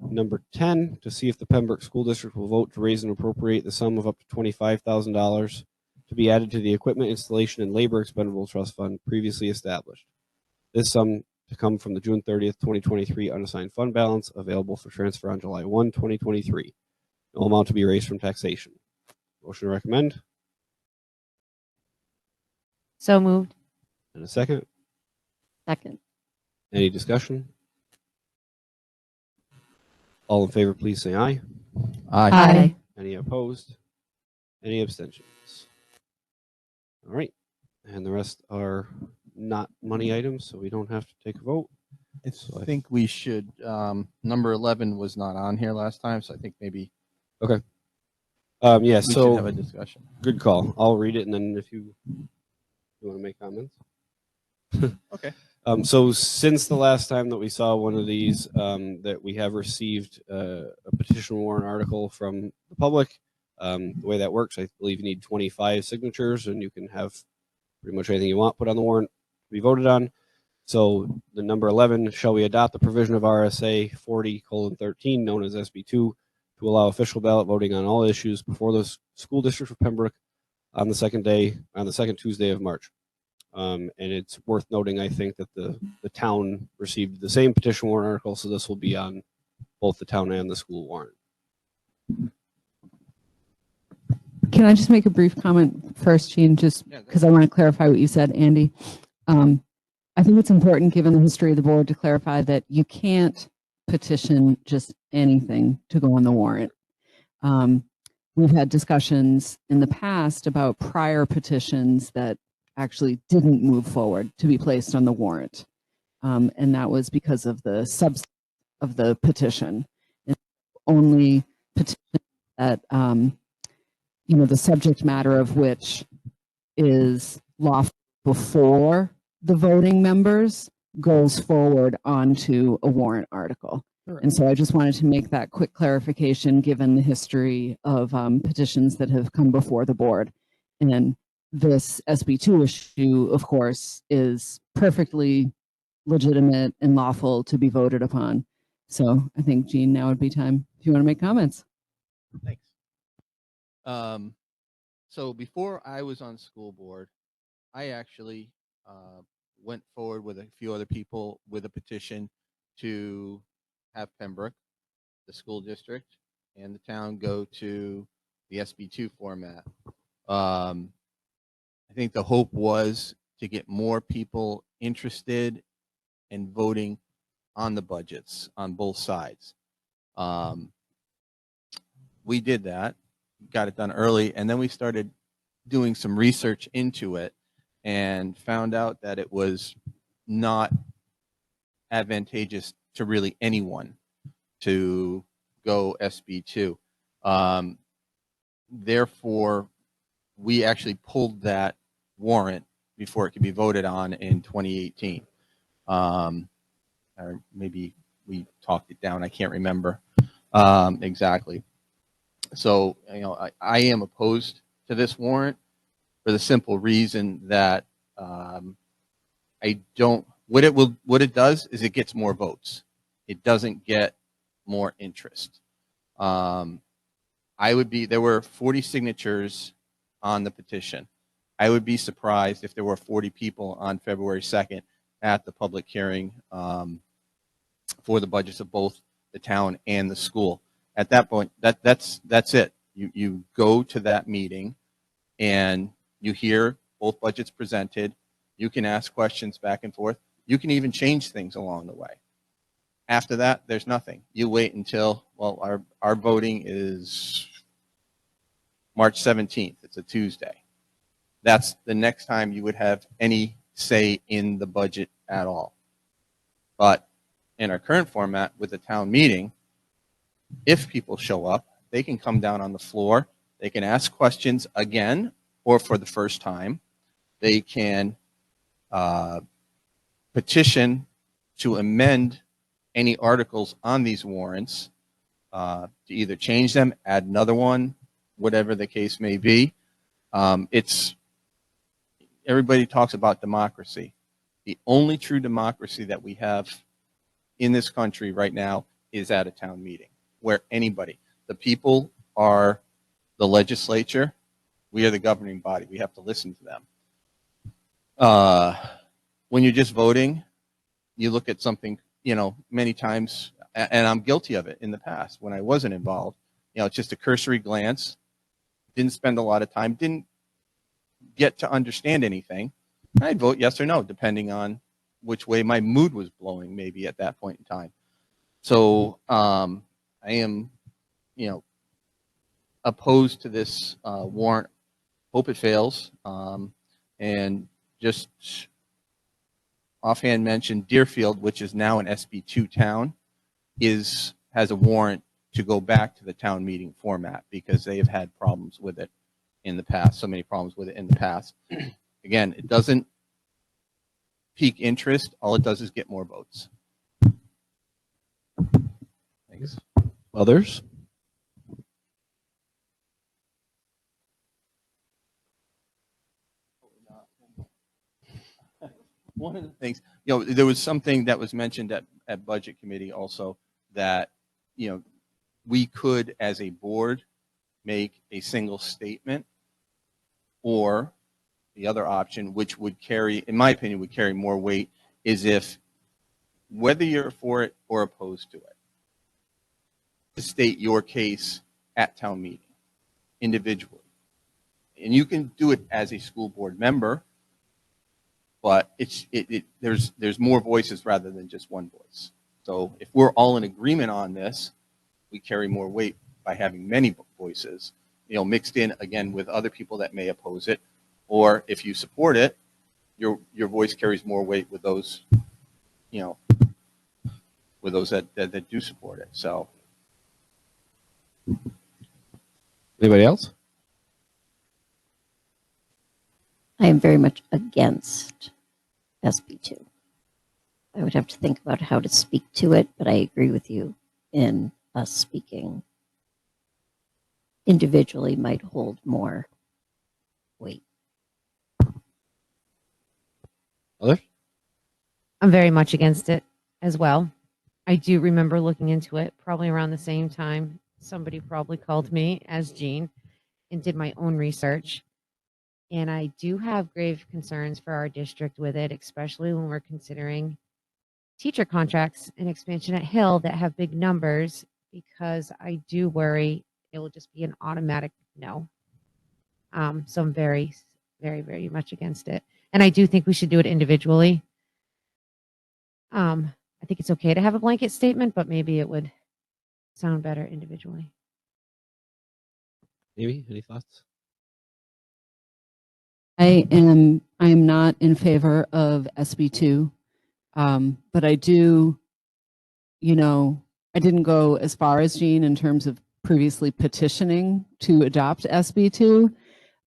Number 10, to see if the Pembroke School District will vote to raise and appropriate the sum of up to $25,000 to be added to the Equipment Installation and Labor Expendable Trust Fund previously established. This sum to come from the June 30th, 2023 unassigned fund balance available for transfer on July 1, 2023. No amount to be raised from taxation. Motion to recommend. So moved. And a second. Second. Any discussion? All in favor, please say aye. Aye. Any opposed? Any abstentions? All right. And the rest are not money items, so we don't have to take a vote. I think we should, number 11 was not on here last time, so I think maybe Okay. Yeah, we should so have a discussion. good call. I'll read it, and then if you want to make comments. Okay. So since the last time that we saw one of these, that we have received a petition warrant article from the public. The way that works, I believe you need 25 signatures, and you can have pretty much anything you want put on the warrant to be voted on. So the number 11, shall we adopt the provision of RSA 40:13, known as SB2, to allow official ballot voting on all issues before the school district of Pembroke on the second Tuesday of March. And it's worth noting, I think, that the town received the same petition warrant article, so this will be on both the town and the school warrant. Can I just make a brief comment first, Jean, just because I want to clarify what you said, Andy? I think it's important, given the history of the board, to clarify that you can't petition just anything to go on the warrant. We've had discussions in the past about prior petitions that actually didn't move forward to be placed on the warrant. And that was because of the substance of the petition. It's only petition that, the subject matter of which is lawful before the voting members goes forward onto a warrant article. Sure. And so I just wanted to make that quick clarification, given the history of petitions that have come before the board. And this SB2 issue, of course, is perfectly legitimate and lawful to be voted upon. So I think, Jean, now would be time if you want to make comments. Thanks. So before I was on school board, I actually went forward with a few other people with a petition to have Pembroke, the school district, and the town go to the SB2 format. I think the hope was to get more people interested in voting on the budgets on both sides. We did that, got it done early, and then we started doing some research into it and found out that it was not advantageous to really anyone to go SB2. Therefore, we actually pulled that warrant before it could be voted on in 2018. Or maybe we talked it down. I can't remember exactly. So, you know, I am opposed to this warrant for the simple reason that I don't. What it does is it gets more votes. It doesn't get more interest. There were 40 signatures on the petition. I would be surprised if there were 40 people on February 2nd at the public hearing for the budgets of both the town and the school. At that point, that's it. You go to that meeting and you hear both budgets presented. You can ask questions back and forth. You can even change things along the way. After that, there's nothing. You wait until, well, our voting is March 17th. It's a Tuesday. That's the next time you would have any say in the budget at all. But in our current format with the town meeting, if people show up, they can come down on the floor. They can ask questions again or for the first time. They can petition to amend any articles on these warrants to either change them, add another one, whatever the case may be. Everybody talks about democracy. The only true democracy that we have in this country right now is at a town meeting, where the people are the legislature, we are the governing body. We have to listen to them. When you're just voting, you look at something, you know, many times, and I'm guilty of it in the past when I wasn't involved. You know, it's just a cursory glance, didn't spend a lot of time, didn't get to understand anything. I'd vote yes or no, depending on which way my mood was blowing, maybe at that point in time. So I am, you know, opposed to this warrant. Hope it fails. And just offhand mention Deerfield, which is now an SB2 town, has a warrant to go back to the town meeting format because they have had problems with it in the past, so many problems with it in the past. Again, it doesn't pique interest. All it does is get more votes. Thanks. Others? One of the things, you know, there was something that was mentioned at budget committee also that, you know, we could as a board make a single statement, or the other option, which would carry, in my opinion, would carry more weight, is if whether you're for it or opposed to it, to state your case at town meeting individually. And you can do it as a school board member, but there's more voices rather than just one voice. So if we're all in agreement on this, we carry more weight by having many voices, you know, mixed in again with other people that may oppose it. Or if you support it, your voice carries more weight with those, you know, with those that do support it. So, Anybody else? I am very much against SB2. I would have to think about how to speak to it, but I agree with you in us speaking individually might hold more weight. Others? I'm very much against it as well. I do remember looking into it probably around the same time. Somebody probably called me as Jean and did my own research. And I do have grave concerns for our district with it, especially when we're considering teacher contracts and expansion at Hill that have big numbers, because I do worry it will just be an automatic no. So I'm very, very, very much against it. And I do think we should do it individually. I think it's okay to have a blanket statement, but maybe it would sound better individually. Amy, any thoughts? I am not in favor of SB2. But I do, you know, I didn't go as far as Jean in terms of previously petitioning to adopt SB2,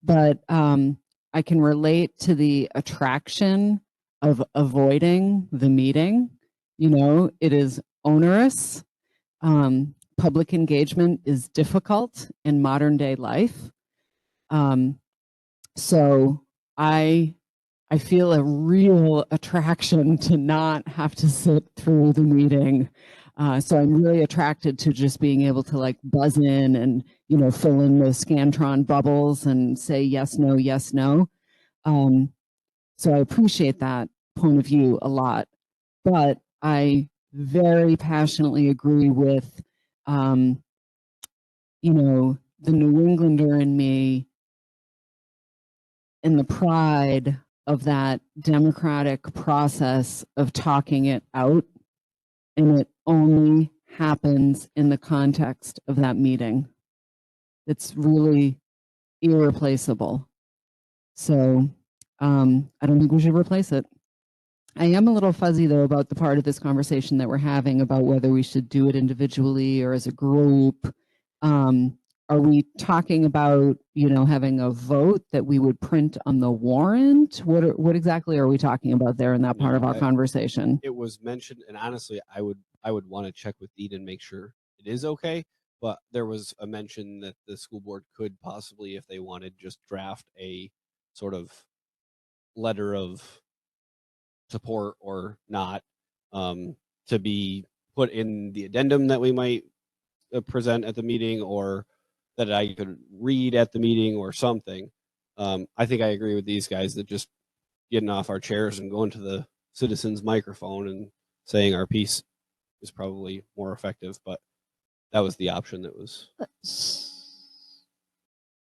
but I can relate to the attraction of avoiding the meeting. You know, it is onerous. Public engagement is difficult in modern day life. So I feel a real attraction to not have to sit through the meeting. So I'm really attracted to just being able to like buzz in and, you know, fill in the Scantron bubbles and say yes, no, yes, no. So I appreciate that point of view a lot, but I very passionately agree with, you know, the New Englander in me and the pride of that democratic process of talking it out, and it only happens in the context of that meeting. It's really irreplaceable. So I don't think we should replace it. I am a little fuzzy though about the part of this conversation that we're having about whether we should do it individually or as a group. Are we talking about, you know, having a vote that we would print on the warrant? What exactly are we talking about there in that part of our conversation? It was mentioned, and honestly, I would want to check with Dean and make sure it is okay. But there was a mention that the school board could possibly, if they wanted, just draft a sort of letter of support or not, to be put in the addendum that we might present at the meeting, or that I could read at the meeting or something. I think I agree with these guys that just getting off our chairs and going to the citizens' microphone and saying our piece is probably more effective, but that was the option that was.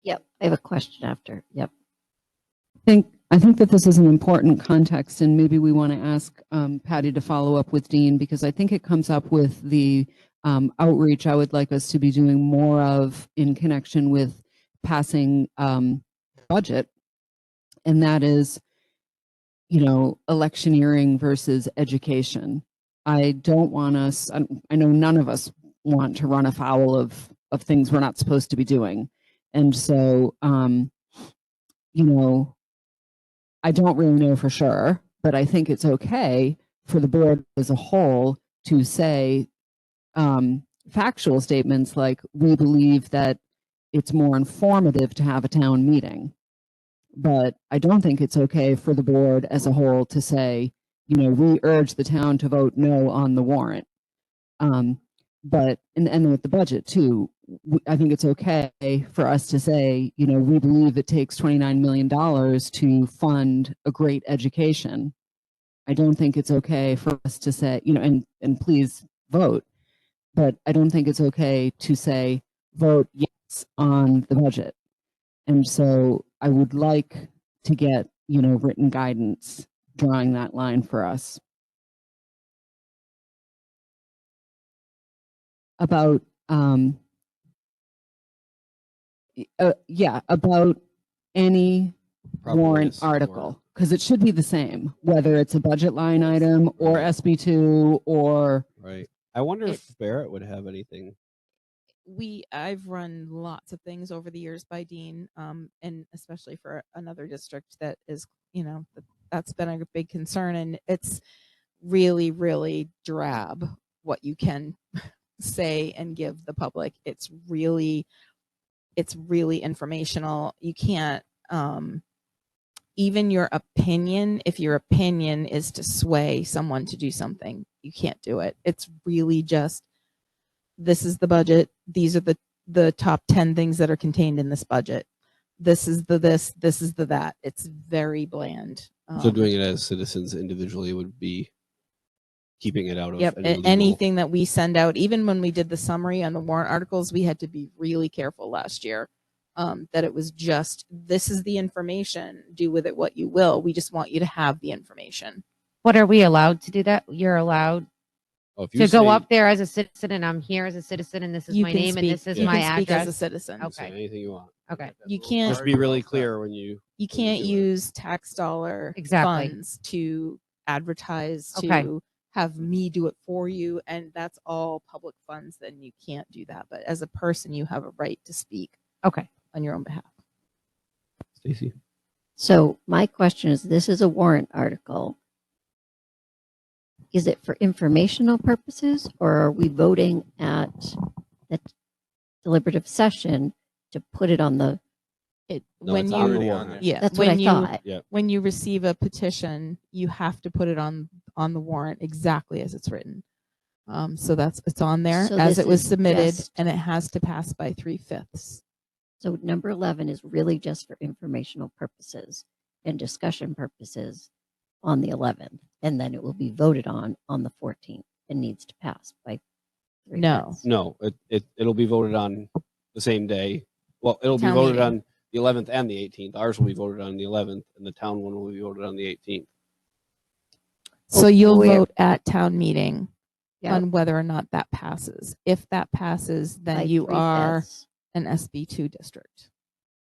Yep, I have a question after. Yep. I think that this is an important context, and maybe we want to ask Patty to follow up with Dean, because I think it comes up with the outreach I would like us to be doing more of in connection with passing budget, and that is, you know, electioneering versus education. I don't want us, I know none of us want to run afoul of things we're not supposed to be doing. And so, you know, I don't really know for sure, but I think it's okay for the board as a whole to say factual statements like, we believe that it's more informative to have a town meeting. But I don't think it's okay for the board as a whole to say, you know, we urge the town to vote no on the warrant. But, and with the budget too, I think it's okay for us to say, you know, we believe it takes $29 million to fund a great education. I don't think it's okay for us to say, you know, and please vote, but I don't think it's okay to say, vote yes on the budget. And so I would like to get, you know, written guidance drawing that line for us. About about any warrant article, because it should be the same, whether it's a budget line item or SB2 or. Right. I wonder if Barrett would have anything. I've run lots of things over the years by Dean, and especially for another district that is, you know, that's been a big concern, and it's really, really drab what you can say and give the public. It's really informational. You can't, even your opinion, if your opinion is to sway someone to do something, you can't do it. It's really just, this is the budget. These are the top 10 things that are contained in this budget. This is the this is the that. It's very bland. So doing it as citizens individually would be keeping it out of anything that we send out. Even when we did the summary on the warrant articles, we had to be really careful last year, that it was just, this is the information, do with it what you will. We just want you to have the information. What are we allowed to do that? You're allowed to go up there as a citizen, and I'm here as a citizen, and this is my name, and this is my address. Speak as a citizen. Okay. Anything you want. Okay. You can't just be really clear when you. You can't use tax dollar funds to advertise Okay. to have me do it for you, and that's all public funds, then you can't do that. But as a person, you have a right to speak Okay. on your own behalf. Stacy. So my question is, this is a warrant article. Is it for informational purposes, or are we voting at the deliberative session to put it on the? No, When it's you on the warrant. yeah, That's what I when you thought. Yeah. when you receive a petition, you have to put it on the warrant exactly as it's written. So it's on there So as this it was is submitted, just- and it has to pass by 3/5. So number 11 is really just for informational purposes and discussion purposes on the 11th, and then it will be voted on the 14th and needs to pass by 3/5. No. No, it'll be voted on the same day. Well, it'll be Town voted meeting. on the 11th and the 18th. Ours will be voted on the 11th, and the town one will be voted on the 18th. So you'll where- vote at town meeting Yep. on whether or not that passes. If that passes, then By you are 3/5. an SB2 district.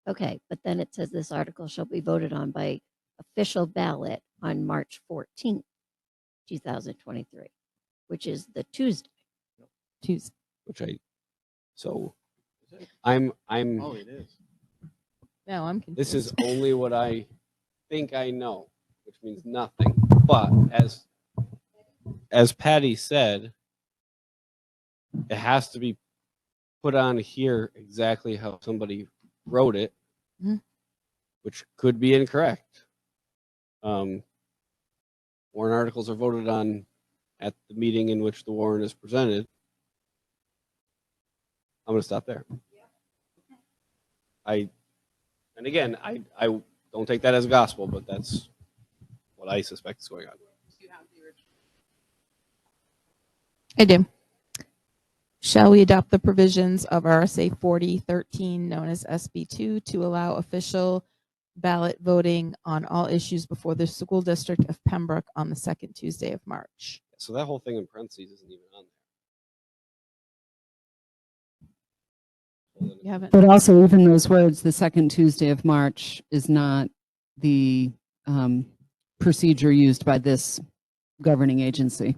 Okay, but then it says this article shall be voted on by official ballot on March 14th, 2023, which is the Tuesday. Tuesday. I'm Oh, it is. No, I'm confused. this is only what I think I know, which means nothing. But as Patty said, it has to be put on here exactly how somebody wrote it, Mhm. which could be incorrect. Warrant articles are voted on at the meeting in which the warrant is presented. I'm going to stop there. I don't take that as gospel, but that's what I suspect is going on. I do. Shall we adopt the provisions of RSA 4013, known as SB2, to allow official ballot voting on all issues before the school district of Pembroke on the second Tuesday of March? So that whole thing in parentheses isn't even on there. You haven't. But also, even those words, the second Tuesday of March is not the procedure used by this governing agency.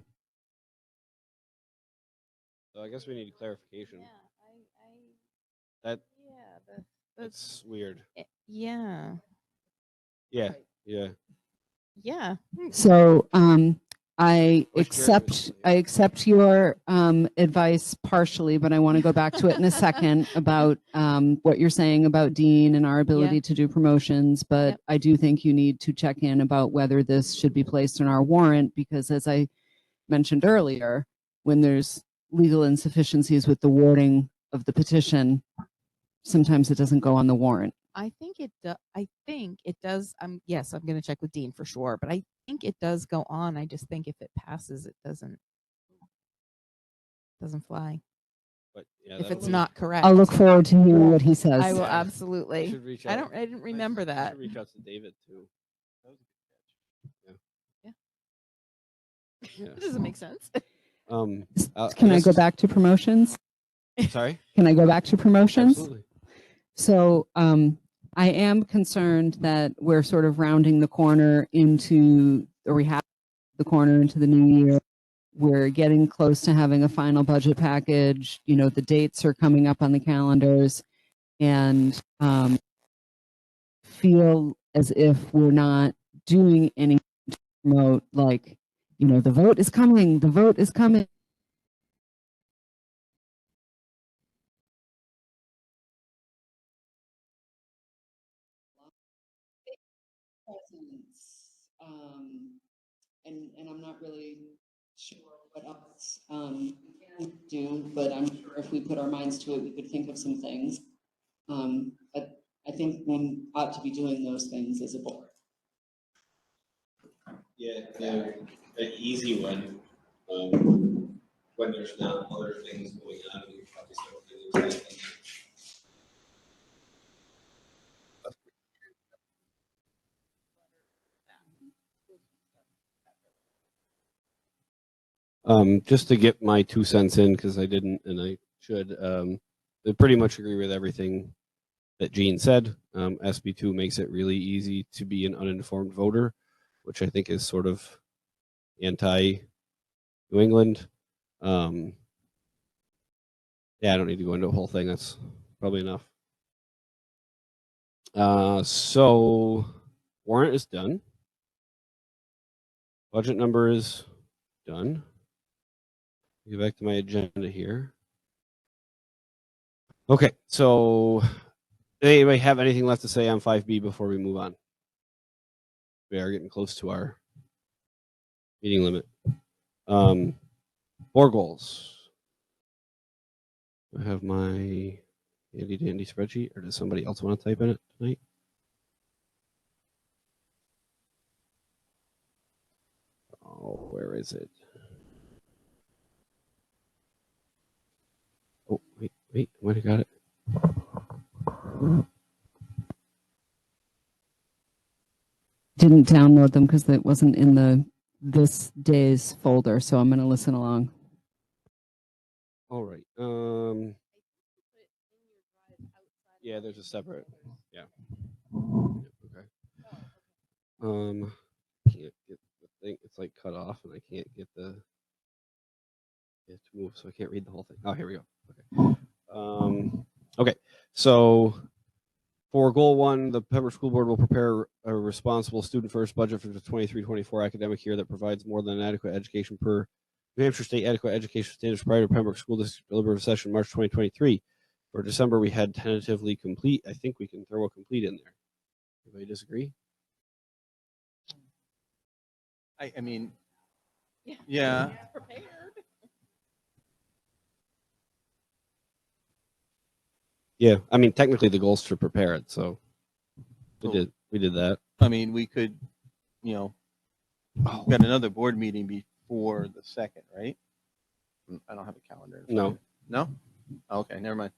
So I guess we need clarification. That's weird. Yeah. Yeah, yeah. Yeah. So I Wish Jared was accept your advice partially, but I want to go back to it in a second about what you're saying about Dean and our ability Yeah. to do promotions. But Yep. I do think you need to check in about whether this should be placed in our warrant, because as I mentioned earlier, when there's legal insufficiencies with the wording of the petition, sometimes it doesn't go on the warrant. I think it does. Yes, I'm going to check with Dean for sure, but I think it does go on. I just think if it passes, it doesn't fly. But yeah, If that'll it's be- not correct. I'll look forward to hearing what he says. I will Yeah. absolutely. should reach I out. didn't remember I that. should reach out to David too. Yeah. That doesn't make sense. Can I guess- go back to promotions? Sorry. Can I go back to promotions? Absolutely. So I am concerned that we're sort of rounding the corner into, or we have the corner into the new year. We're getting close to having a final budget package. You know, the dates are coming up on the calendars, and feel as if we're not doing anything to promote, like, you know, the vote is coming, the vote is coming. And I'm not really sure what else we can do, but I'm sure if we put our minds to it, we could think of some things. But I think we ought to be doing those things as a board. Yeah, an easy one. When there's not other things going on, we probably start doing that. Just to get my 2 cents in, because I didn't and I should. I pretty much agree with everything that Gene said. SB2 makes it really easy to be an uninformed voter, which I think is sort of anti-New England. Yeah, I don't need to go into a whole thing. That's probably enough. So warrant is done. Budget number is done. Get back to my agenda here. Okay, so anybody have anything left to say on 5B before we move on? We are getting close to our meeting limit. Board goals. I have my handy dandy spreadsheet, or does somebody else want to type in it tonight? Oh, where is it? Oh, wait, I might have got it. Didn't download them because it wasn't in this day's folder, so I'm going to listen along. All right. Yeah, there's a separate. Yeah. Okay. Can't get the thing. It's like cut off, and I can't get the it to move, so I can't read the whole thing. Oh, here we go. Okay. Okay. So for goal 1, the Pembroke School Board will prepare a responsible student-first budget for the 23-24 academic year that provides more than adequate education per New Hampshire State adequate education standards prior to Pembroke School District deliberative session March 2023. For December, we had tentatively complete. I think we can throw a complete in there. Anybody disagree? I mean, yeah. Yeah, I mean, technically the goal's to prepare it, so we did that. I mean, we could, we've got another board meeting before the 2nd, right? I don't have a calendar. No. No? Okay, never mind.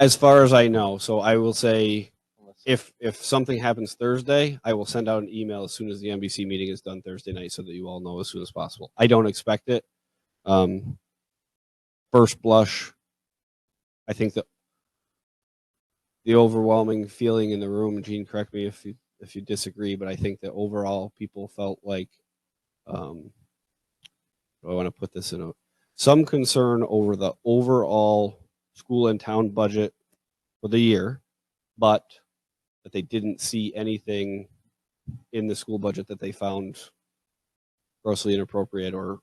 As far as I know, so I will say, if something happens Thursday, I will send out an email as soon as the NBC meeting is done Thursday night, so that you all know as soon as possible. I don't expect it. First blush, I think that the overwhelming feeling in the room, Gene, correct me if you disagree, but I think that overall people felt like, I want to put this in some concern over the overall school and town budget for the year, but that they didn't see anything in the school budget that they found grossly inappropriate or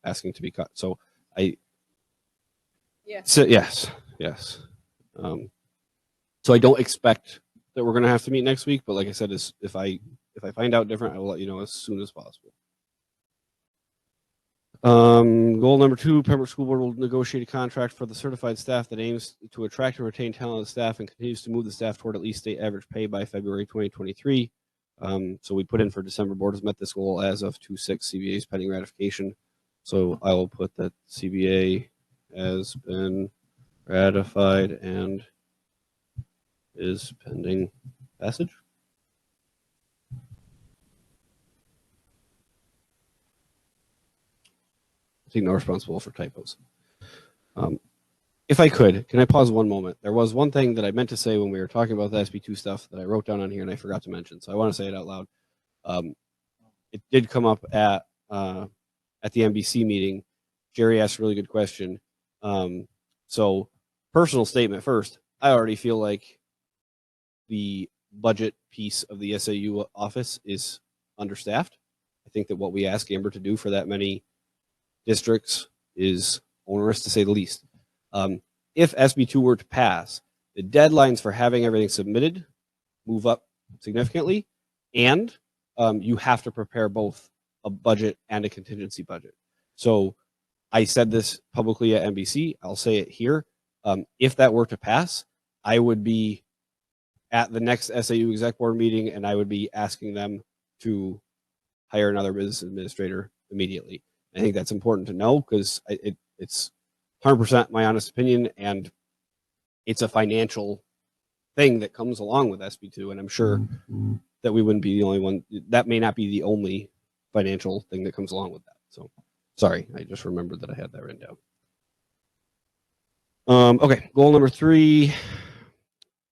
asking to be cut. So yes. So I don't expect that we're going to have to meet next week, but like I said, if I find out different, I will let you know as soon as possible. Goal number 2, Pembroke School Board will negotiate a contract for the certified staff that aims to attract and retain talented staff and continues to move the staff toward at least state average pay by February 2023. So we put in for December. Board has met this goal as of 2/6. CBA is pending ratification. So I will put that CBA has been ratified and is pending passage. I take no responsible for typos. If I could, can I pause one moment? There was one thing that I meant to say when we were talking about the SB2 stuff that I wrote down on here and I forgot to mention. So I want to say it out loud. It did come up at the NBC meeting. Jerry asked a really good question. So personal statement first, I already feel like the budget piece of the SAU office is understaffed. I think that what we ask Amber to do for that many districts is onerous, to say the least. If SB2 were to pass, the deadlines for having everything submitted move up significantly, and you have to prepare both a budget and a contingency budget. So I said this publicly at NBC. I'll say it here. If that were to pass, I would be at the next SAU exec board meeting, and I would be asking them to hire another business administrator immediately. I think that's important to know because it's 100% my honest opinion, and it's a financial thing that comes along with SB2, and I'm sure that we wouldn't be the only one. That may not be the only financial thing that comes along with that. So sorry, I just remembered that I had that written down. Okay, goal number 3,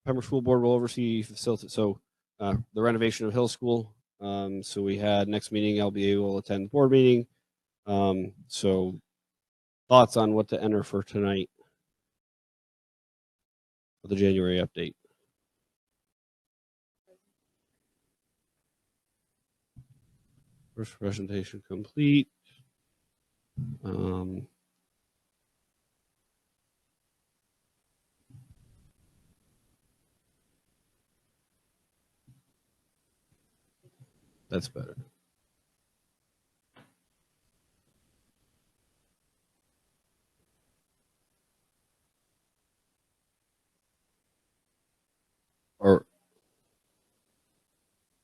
Pembroke School Board will oversee facilitate. So the renovation of Hill School So we had next meeting, LBA will attend board meeting. So thoughts on what to enter for tonight for the January update? First presentation complete. That's better. Or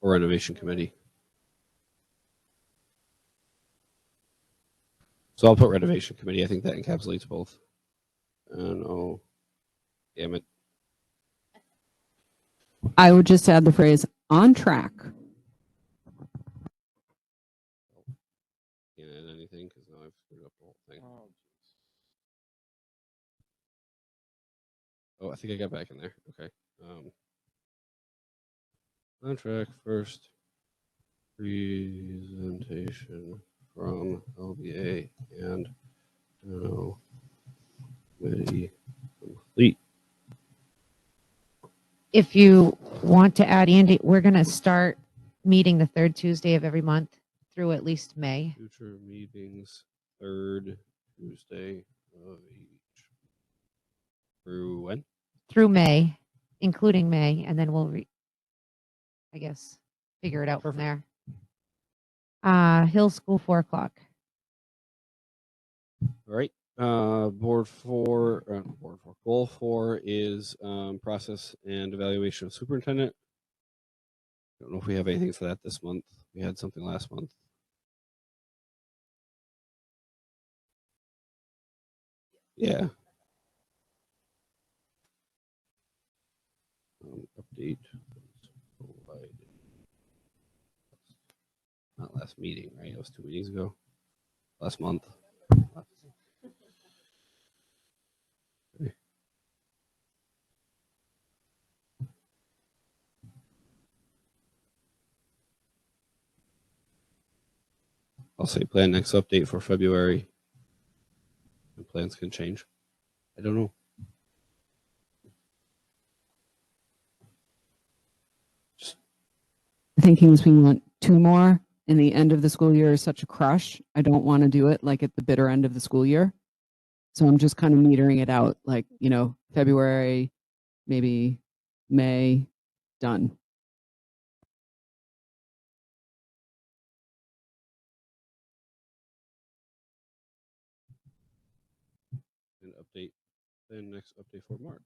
renovation committee. So I'll put renovation committee. I think that encapsulates both. Oh, damn it. I would just add the phrase on track. Can't add anything because now I've screwed up the whole thing. Oh, I think I got back in there. Okay. On track first presentation from LBA and committee complete. If you want to add, Andy, we're going to start meeting the third Tuesday of every month through at least May. Future meetings, third Tuesday of each. Through when? Through May, including May, and then we'll, I guess, figure it out from there. Hill School, 4 o'clock. All right. Goal 4 is process and evaluation of superintendent. I don't know if we have anything for that this month. We had something last month. Yeah. Update. Not last meeting, right? It was 2 meetings ago. Last month. Okay. I'll say plan next update for February. And plans can change. I don't know. Thinking is we want 2 more, and the end of the school year is such a crush. I don't want to do it like at the bitter end of the school year. So I'm just kind of metering it out, like, February, maybe May, done. And update. Then next update for March.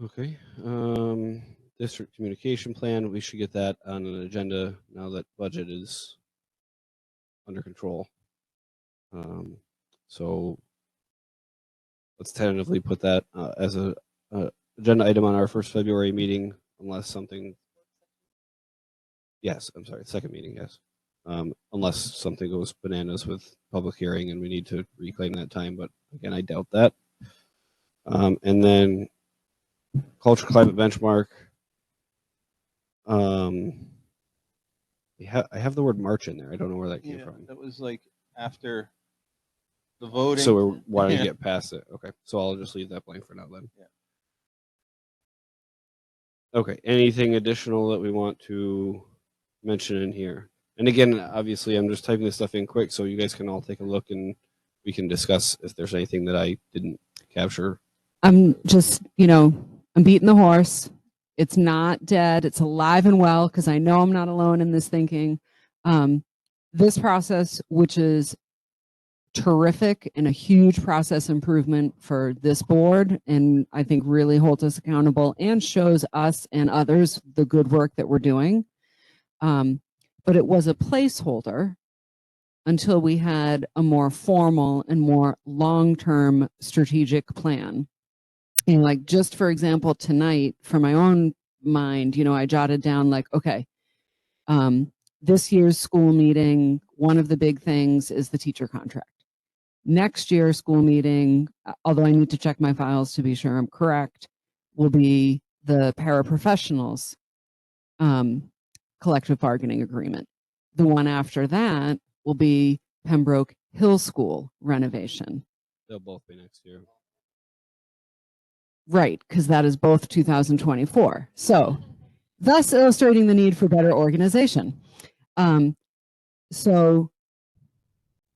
Okay. District communication plan. We should get that on an agenda now that budget is under control. So let's tentatively put that as a agenda item on our first February meeting, unless something. Yes, I'm sorry, second meeting. Yes, unless something goes bananas with public hearing and we need to reclaim that time. But again, I doubt that. And then culture climate benchmark. I have the word March in there. I don't know where that came from. That was like after the voting. So we're wanting to get past it. Okay. So I'll just leave that blank for now then. Yeah. Okay. Anything additional that we want to mention in here? And again, obviously I'm just typing this stuff in quick so you guys can all take a look and we can discuss if there's anything that I didn't capture. I'm just, I'm beating the horse. It's not dead. It's alive and well because I know I'm not alone in this thinking. This process, which is terrific and a huge process improvement for this board, and I think really holds us accountable and shows us and others the good work that we're doing. But it was a placeholder until we had a more formal and more long-term strategic plan. And like, just for example, tonight, for my own mind, I jotted down like, okay, this year's school meeting, one of the big things is the teacher contract. Next year's school meeting, although I need to check my files to be sure I'm correct, will be the paraprofessionals collective bargaining agreement. The one after that will be Pembroke Hill School renovation. They'll both be next year. Right, because that is both 2024. So, thus illustrating the need for better organization. So,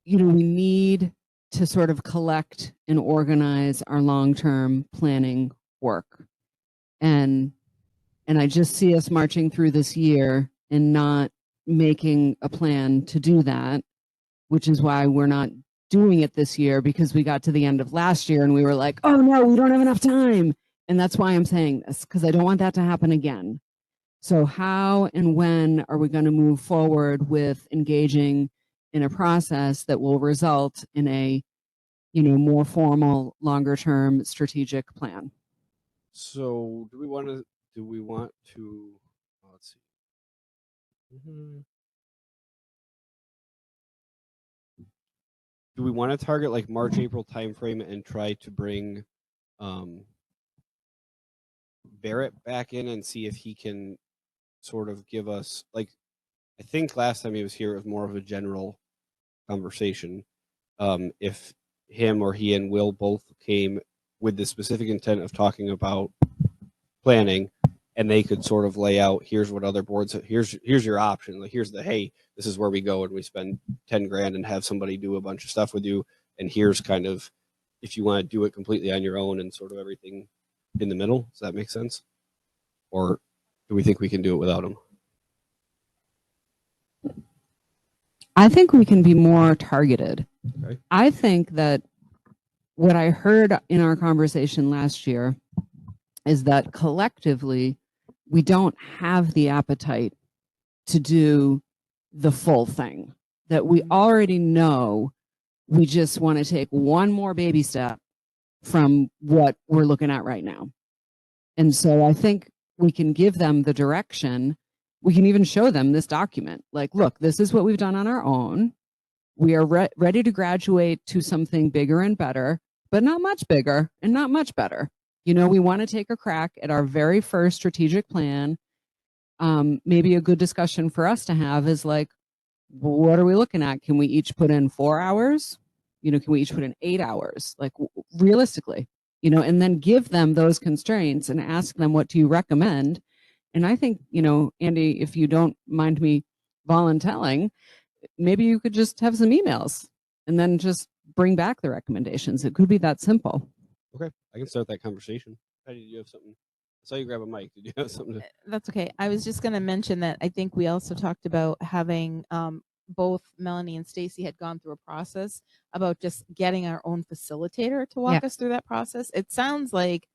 you know, we need to sort of collect and organize our long-term planning work. And I just see us marching through this year and not making a plan to do that, which is why we're not doing it this year, because we got to the end of last year and we were like, oh no, we don't have enough time. And that's why I'm saying this, because I don't want that to happen again. So how and when are we going to move forward with engaging in a process that will result in a, you know, more formal, longer term strategic plan? So do we want to, let's see. Do we want to target like March, April timeframe and try to bring Barrett back in and see if he can sort of give us, like, I think last time he was here, it was more of a general conversation. If him or he and Will both came with the specific intent of talking about planning, and they could sort of lay out, here's what other boards, here's your option, like here's the, hey, this is where we go and we spend 10 grand and have somebody do a bunch of stuff with you, and here's kind of if you want to do it completely on your own and sort of everything in the middle. Does that make sense? Or do we think we can do it without them? I think we can be more targeted. Okay. I think that what I heard in our conversation last year is that collectively we don't have the appetite to do the full thing, that we already know we just want to take one more baby step from what we're looking at right now. And so I think we can give them the direction. We can even show them this document. Like, look, this is what we've done on our own. We are ready to graduate to something bigger and better, but not much bigger and not much better. You know, we want to take a crack at our very first strategic plan. Maybe a good discussion for us to have is like, what are we looking at? Can we each put in 4 hours? You know, can we each put in 8 hours? Like realistically, you know, and then give them those constraints and ask them, what do you recommend? And I think, you know, Andy, if you don't mind me volunteering, maybe you could just have some emails and then just bring back the recommendations. It could be that simple. Okay, I can start that conversation. Patty, did you have something? I saw you grab a mic. Did you have something to... That's okay. I was just going to mention that I think we also talked about having both Melanie and Stacy had gone through a process about just getting our own facilitator to walk us through that process. It sounds like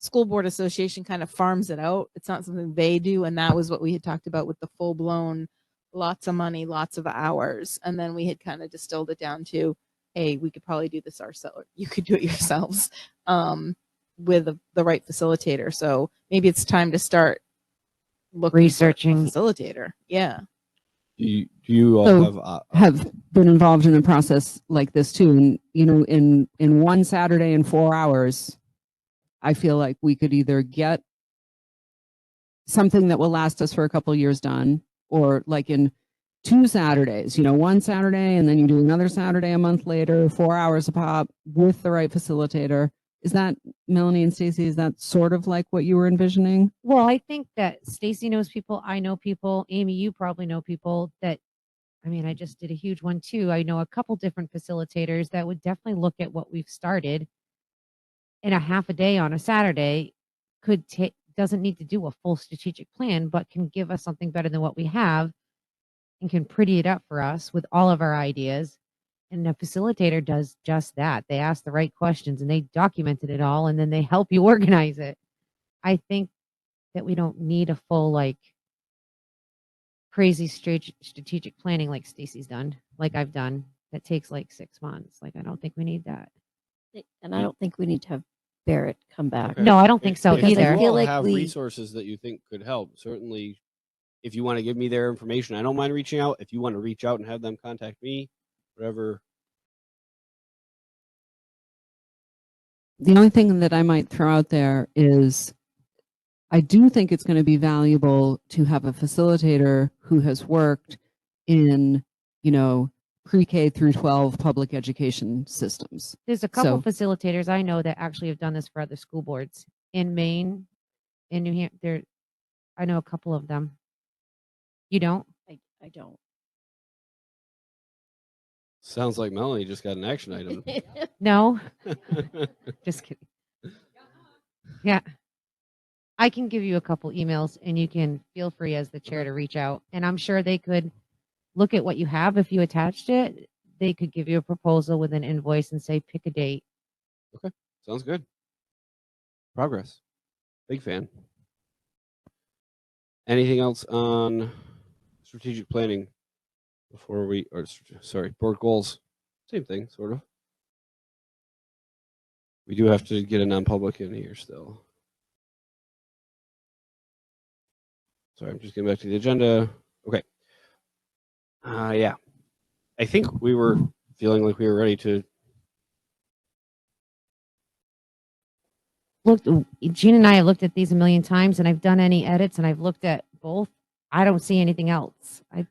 School Board Association kind of farms it out. It's not something they do. And that was what we had talked about with the full blown, lots of money, lots of hours. And then we had kind of distilled it down to, hey, we could probably do this ourselves. You could do it yourselves with the right facilitator. So maybe it's time to start looking researching for a facilitator. Yeah. Do you all So have been involved in a process like this too? And, you know, in one Saturday in 4 hours, I feel like we could either get something that will last us for a couple of years done, or like in 2 Saturdays, you know, one Saturday and then you do another Saturday a month later, 4 hours a pop with the right facilitator. Is that, Melanie and Stacy, is that sort of like what you were envisioning? Well, I think that Stacy knows people. I know people. Amy, you probably know people that, I mean, I just did a huge one too. I know a couple different facilitators that would definitely look at what we've started in a half a day on a Saturday. Could take, doesn't need to do a full strategic plan, but can give us something better than what we have and can pretty it up for us with all of our ideas. And a facilitator does just that. They ask the right questions and they documented it all, and then they help you organize it. I think that we don't need a full, like, crazy strategic planning like Stacy's done, like I've done, that takes like 6 months. Like, I don't think we need that. And I don't think we need to have Barrett come back. Okay. No, I don't think so If either. you feel all like have we- resources that you think could help, certainly if you want to give me their information, I don't mind reaching out. If you want to reach out and have them contact me, whatever. The only thing that I might throw out there is I do think it's going to be valuable to have a facilitator who has worked in, you know, pre-K through 12 public education systems. There's a couple So- facilitators I know that actually have done this for other school boards in Maine, in New Hampshire. I know a couple of them. You don't? I don't. Sounds like Melanie just got an action item. No? Just kidding. Yeah. I can give you a couple emails and you can feel free as the chair to reach out. And I'm sure they could look at what you have. If you attached it, they could give you a proposal with an invoice and say, pick a date. Okay, sounds good. Progress. Big fan. Anything else on strategic planning before we, or sorry, board goals? Same thing, sort of. We do have to get a non-public in here still. Sorry, I'm just getting back to the agenda. Okay. Yeah. I think we were feeling like we were ready to. Gene and I have looked at these a million times and I've done any edits and I've looked at both. I don't see anything else. Okay.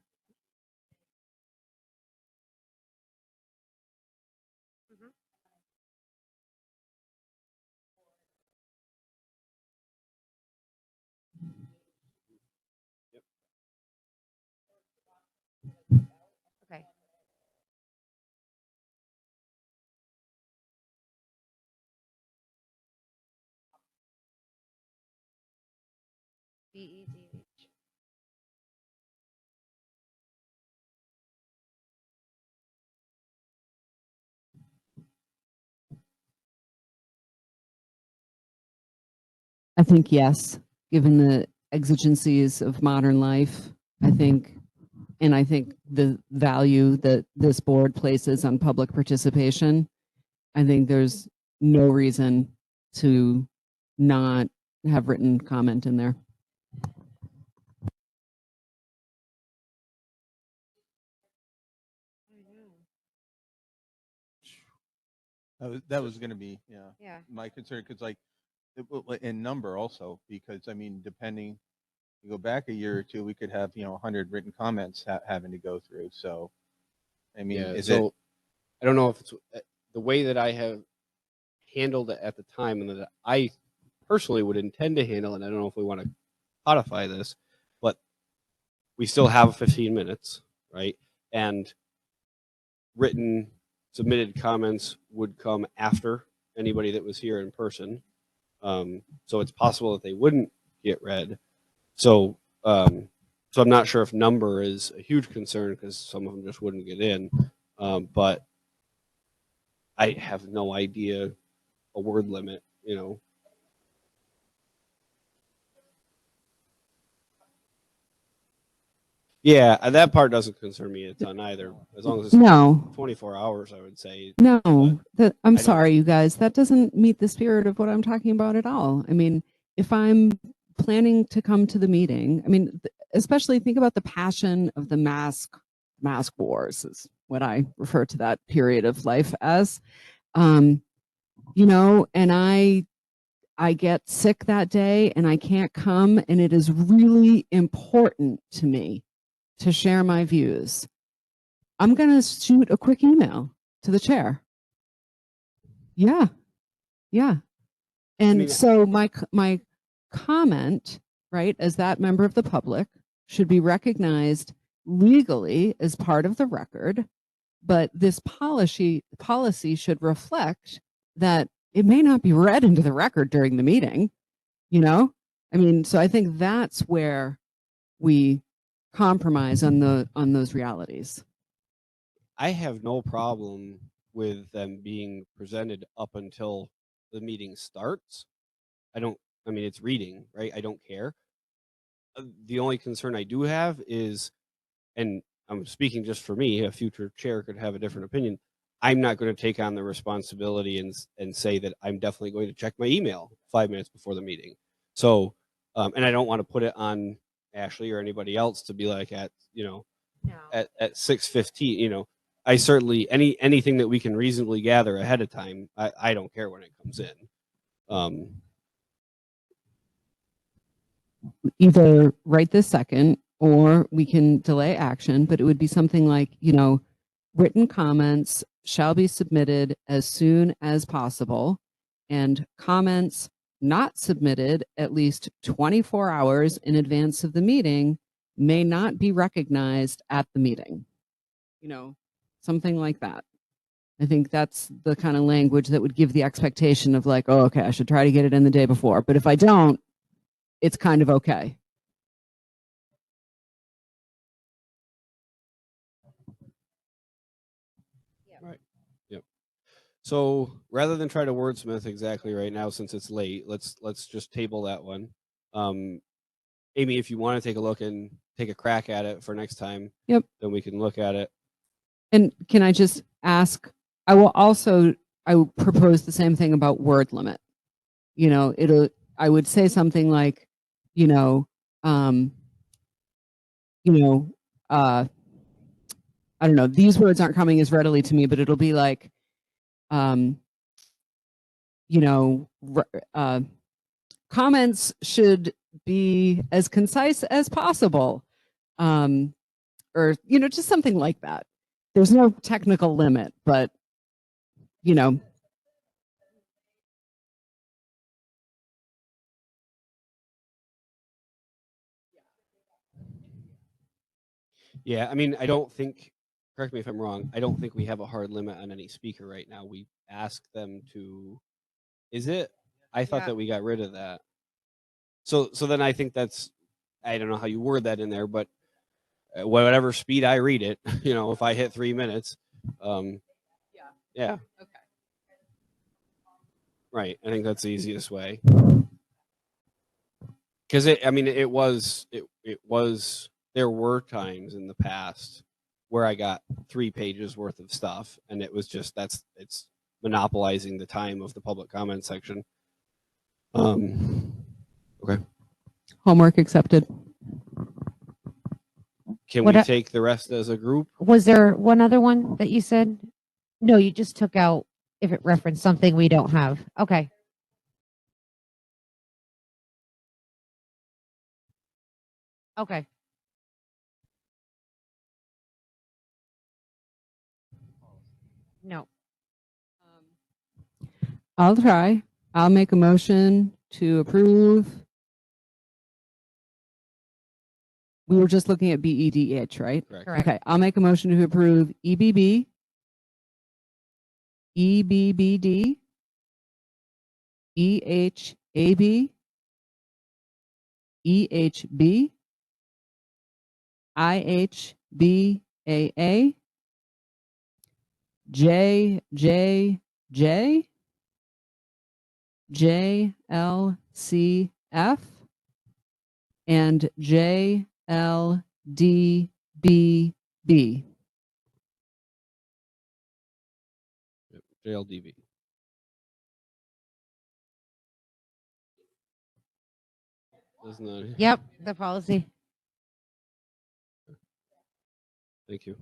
BEDH. I think yes, given the exigencies of modern life, I think the value that this board places on public participation, I think there's no reason to not have written comment in there. That was going to be, Yeah. my concern, because like, in number also, because I mean, depending, you go back a year or two, we could have, 100 written comments having to go through. So, I mean, Yeah, is so I don't know if it's the way that I have handled it at the time and that I personally would intend to handle it. I don't know if we want to codify this, but we still have 15 minutes, right? And written submitted comments would come after anybody that was here in person. So it's possible that they wouldn't get read. So I'm not sure if number is a huge concern because some of them just wouldn't get in. But I have no idea a word limit, Yeah, that part doesn't concern me a ton either. As long as it's No. 24 hours, I would say. No, I'm don't- sorry, you guys. That doesn't meet the spirit of what I'm talking about at all. I mean, if I'm planning to come to the meeting, I mean, especially think about the passion of the mask wars is what I refer to that period of life as. And I get sick that day and I can't come, and it is really important to me to share my views. I'm going to shoot a quick email to the chair. Yeah. Yeah. And so my comment, right, as that member of the public should be recognized legally as part of the record, but this policy should reflect that it may not be read into the record during the meeting, I mean, so I think that's where we compromise on those realities. I have no problem with them being presented up until the meeting starts. I mean, it's reading, right? I don't care. The only concern I do have is, and I'm speaking just for me, a future chair could have a different opinion. I'm not going to take on the responsibility and say that I'm definitely going to check my email 5 minutes before the meeting. So, and I don't want to put it on Ashley or anybody else to be like at 6:15. I certainly anything that we can reasonably gather ahead of time. I don't care when it comes in. either right this second or we can delay action, but it would be something like, written comments shall be submitted as soon as possible, and comments not submitted at least 24 hours in advance of the meeting may not be recognized at the meeting. Something like that. I think that's the kind of language that would give the expectation of like, oh, okay, I should try to get it in the day before. But if I don't, it's kind of okay. Right. Yep. So rather than try to wordsmith exactly right now, since it's late, let's just table that one. Amy, if you want to take a look and take a crack at it for next time, Yep. then we can look at it. And can I just ask, I will propose the same thing about word limit. I would say something like, I don't know, these words aren't coming as readily to me, but it'll be like, comments should be as concise as possible. Or, just something like that. There's no technical limit, but, Yeah, I mean, I don't think, correct me if I'm wrong, I don't think we have a hard limit on any speaker right now. We ask them to, is it? I thought that we got rid of that. So then I think that's, I don't know how you word that in there, but whatever speed I read it, if I hit 3 minutes, yeah. Okay. Right. I think that's the easiest way. Because it was, there were times in the past where I got 3 pages worth of stuff, and it was just, it's monopolizing the time of the public comment section. Okay. Homework accepted. Can What we I- take the rest as a group? Was there one other one that you said? No, you just took out if it referenced something we don't have. Okay. Okay. No. I'll try. I'll make a motion to approve. We were just looking at BEDH, right? Correct. Correct. Okay, I'll make a motion to approve EBB, EBBD, EHAB, EHB, IHBAA, JJJ, JLCF, and JLDBB. Yep, JLDB. Isn't that? Yep. The policy. Thank you.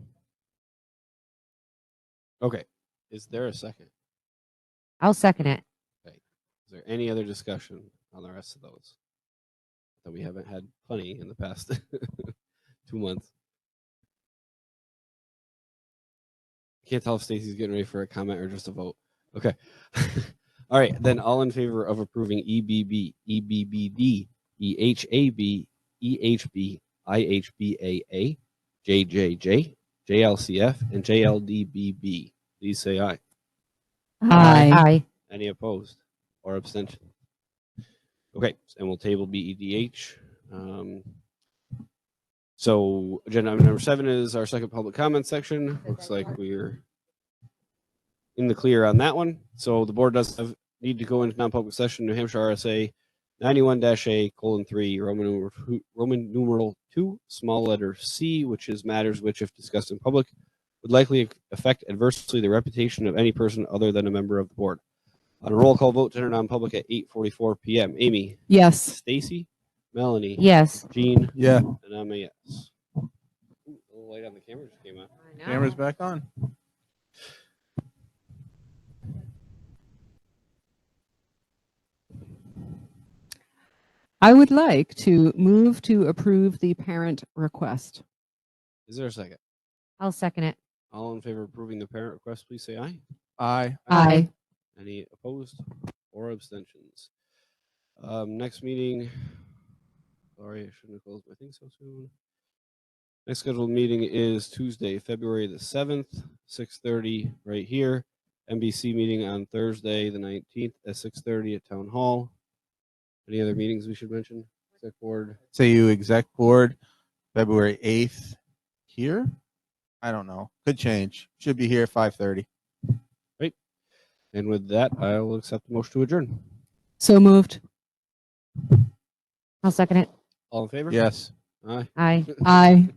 Okay. Is there a second? I'll second it. Okay. Is there any other discussion on the rest of those that we haven't had plenty in the past 2 months? I can't tell if Stacy's getting ready for a comment or just a vote. Okay. All right. Then all in favor of approving EBB, EBBD, EHAB, EHB, IHBAA, JJJ, JLCF, and JLDBB. Please say aye. Aye. Any opposed or abstention? Okay, and we'll table BEDH. So agenda item number 7 is our second public comment section. Looks like we're in the clear on that one. So the board does need to go into non-public session, New Hampshire RSA 91-A:3, Roman numeral 2, small letter C, which is matters which, if discussed in public, would likely affect adversely the reputation of any person other than a member of the board. On a roll call vote to enter non-public at 8:44 p.m. Amy? Yes. Stacy? Melanie? Yes. Jean? Yeah. And I'm a yes. Ooh, a little light on the camera just came on. Camera's back on. I would like to move to approve the parent request. Is there a second? I'll second it. All in favor of approving the parent request, please say aye. Aye. Aye. Any opposed or abstentions? Next meeting. Sorry, I shouldn't have closed my thing so soon. Next scheduled meeting is Tuesday, February the 7th, 6:30 right here. NBC meeting on Thursday, the 19th at 6:30 at Town Hall. Any other meetings we should mention? Exec board. CU exec board, February 8th here. I don't know. Could change. Should be here at 5:30. Great. And with that, I will accept the motion to adjourn. So moved. I'll second it. All in favor? Yes. Aye. Aye. Aye.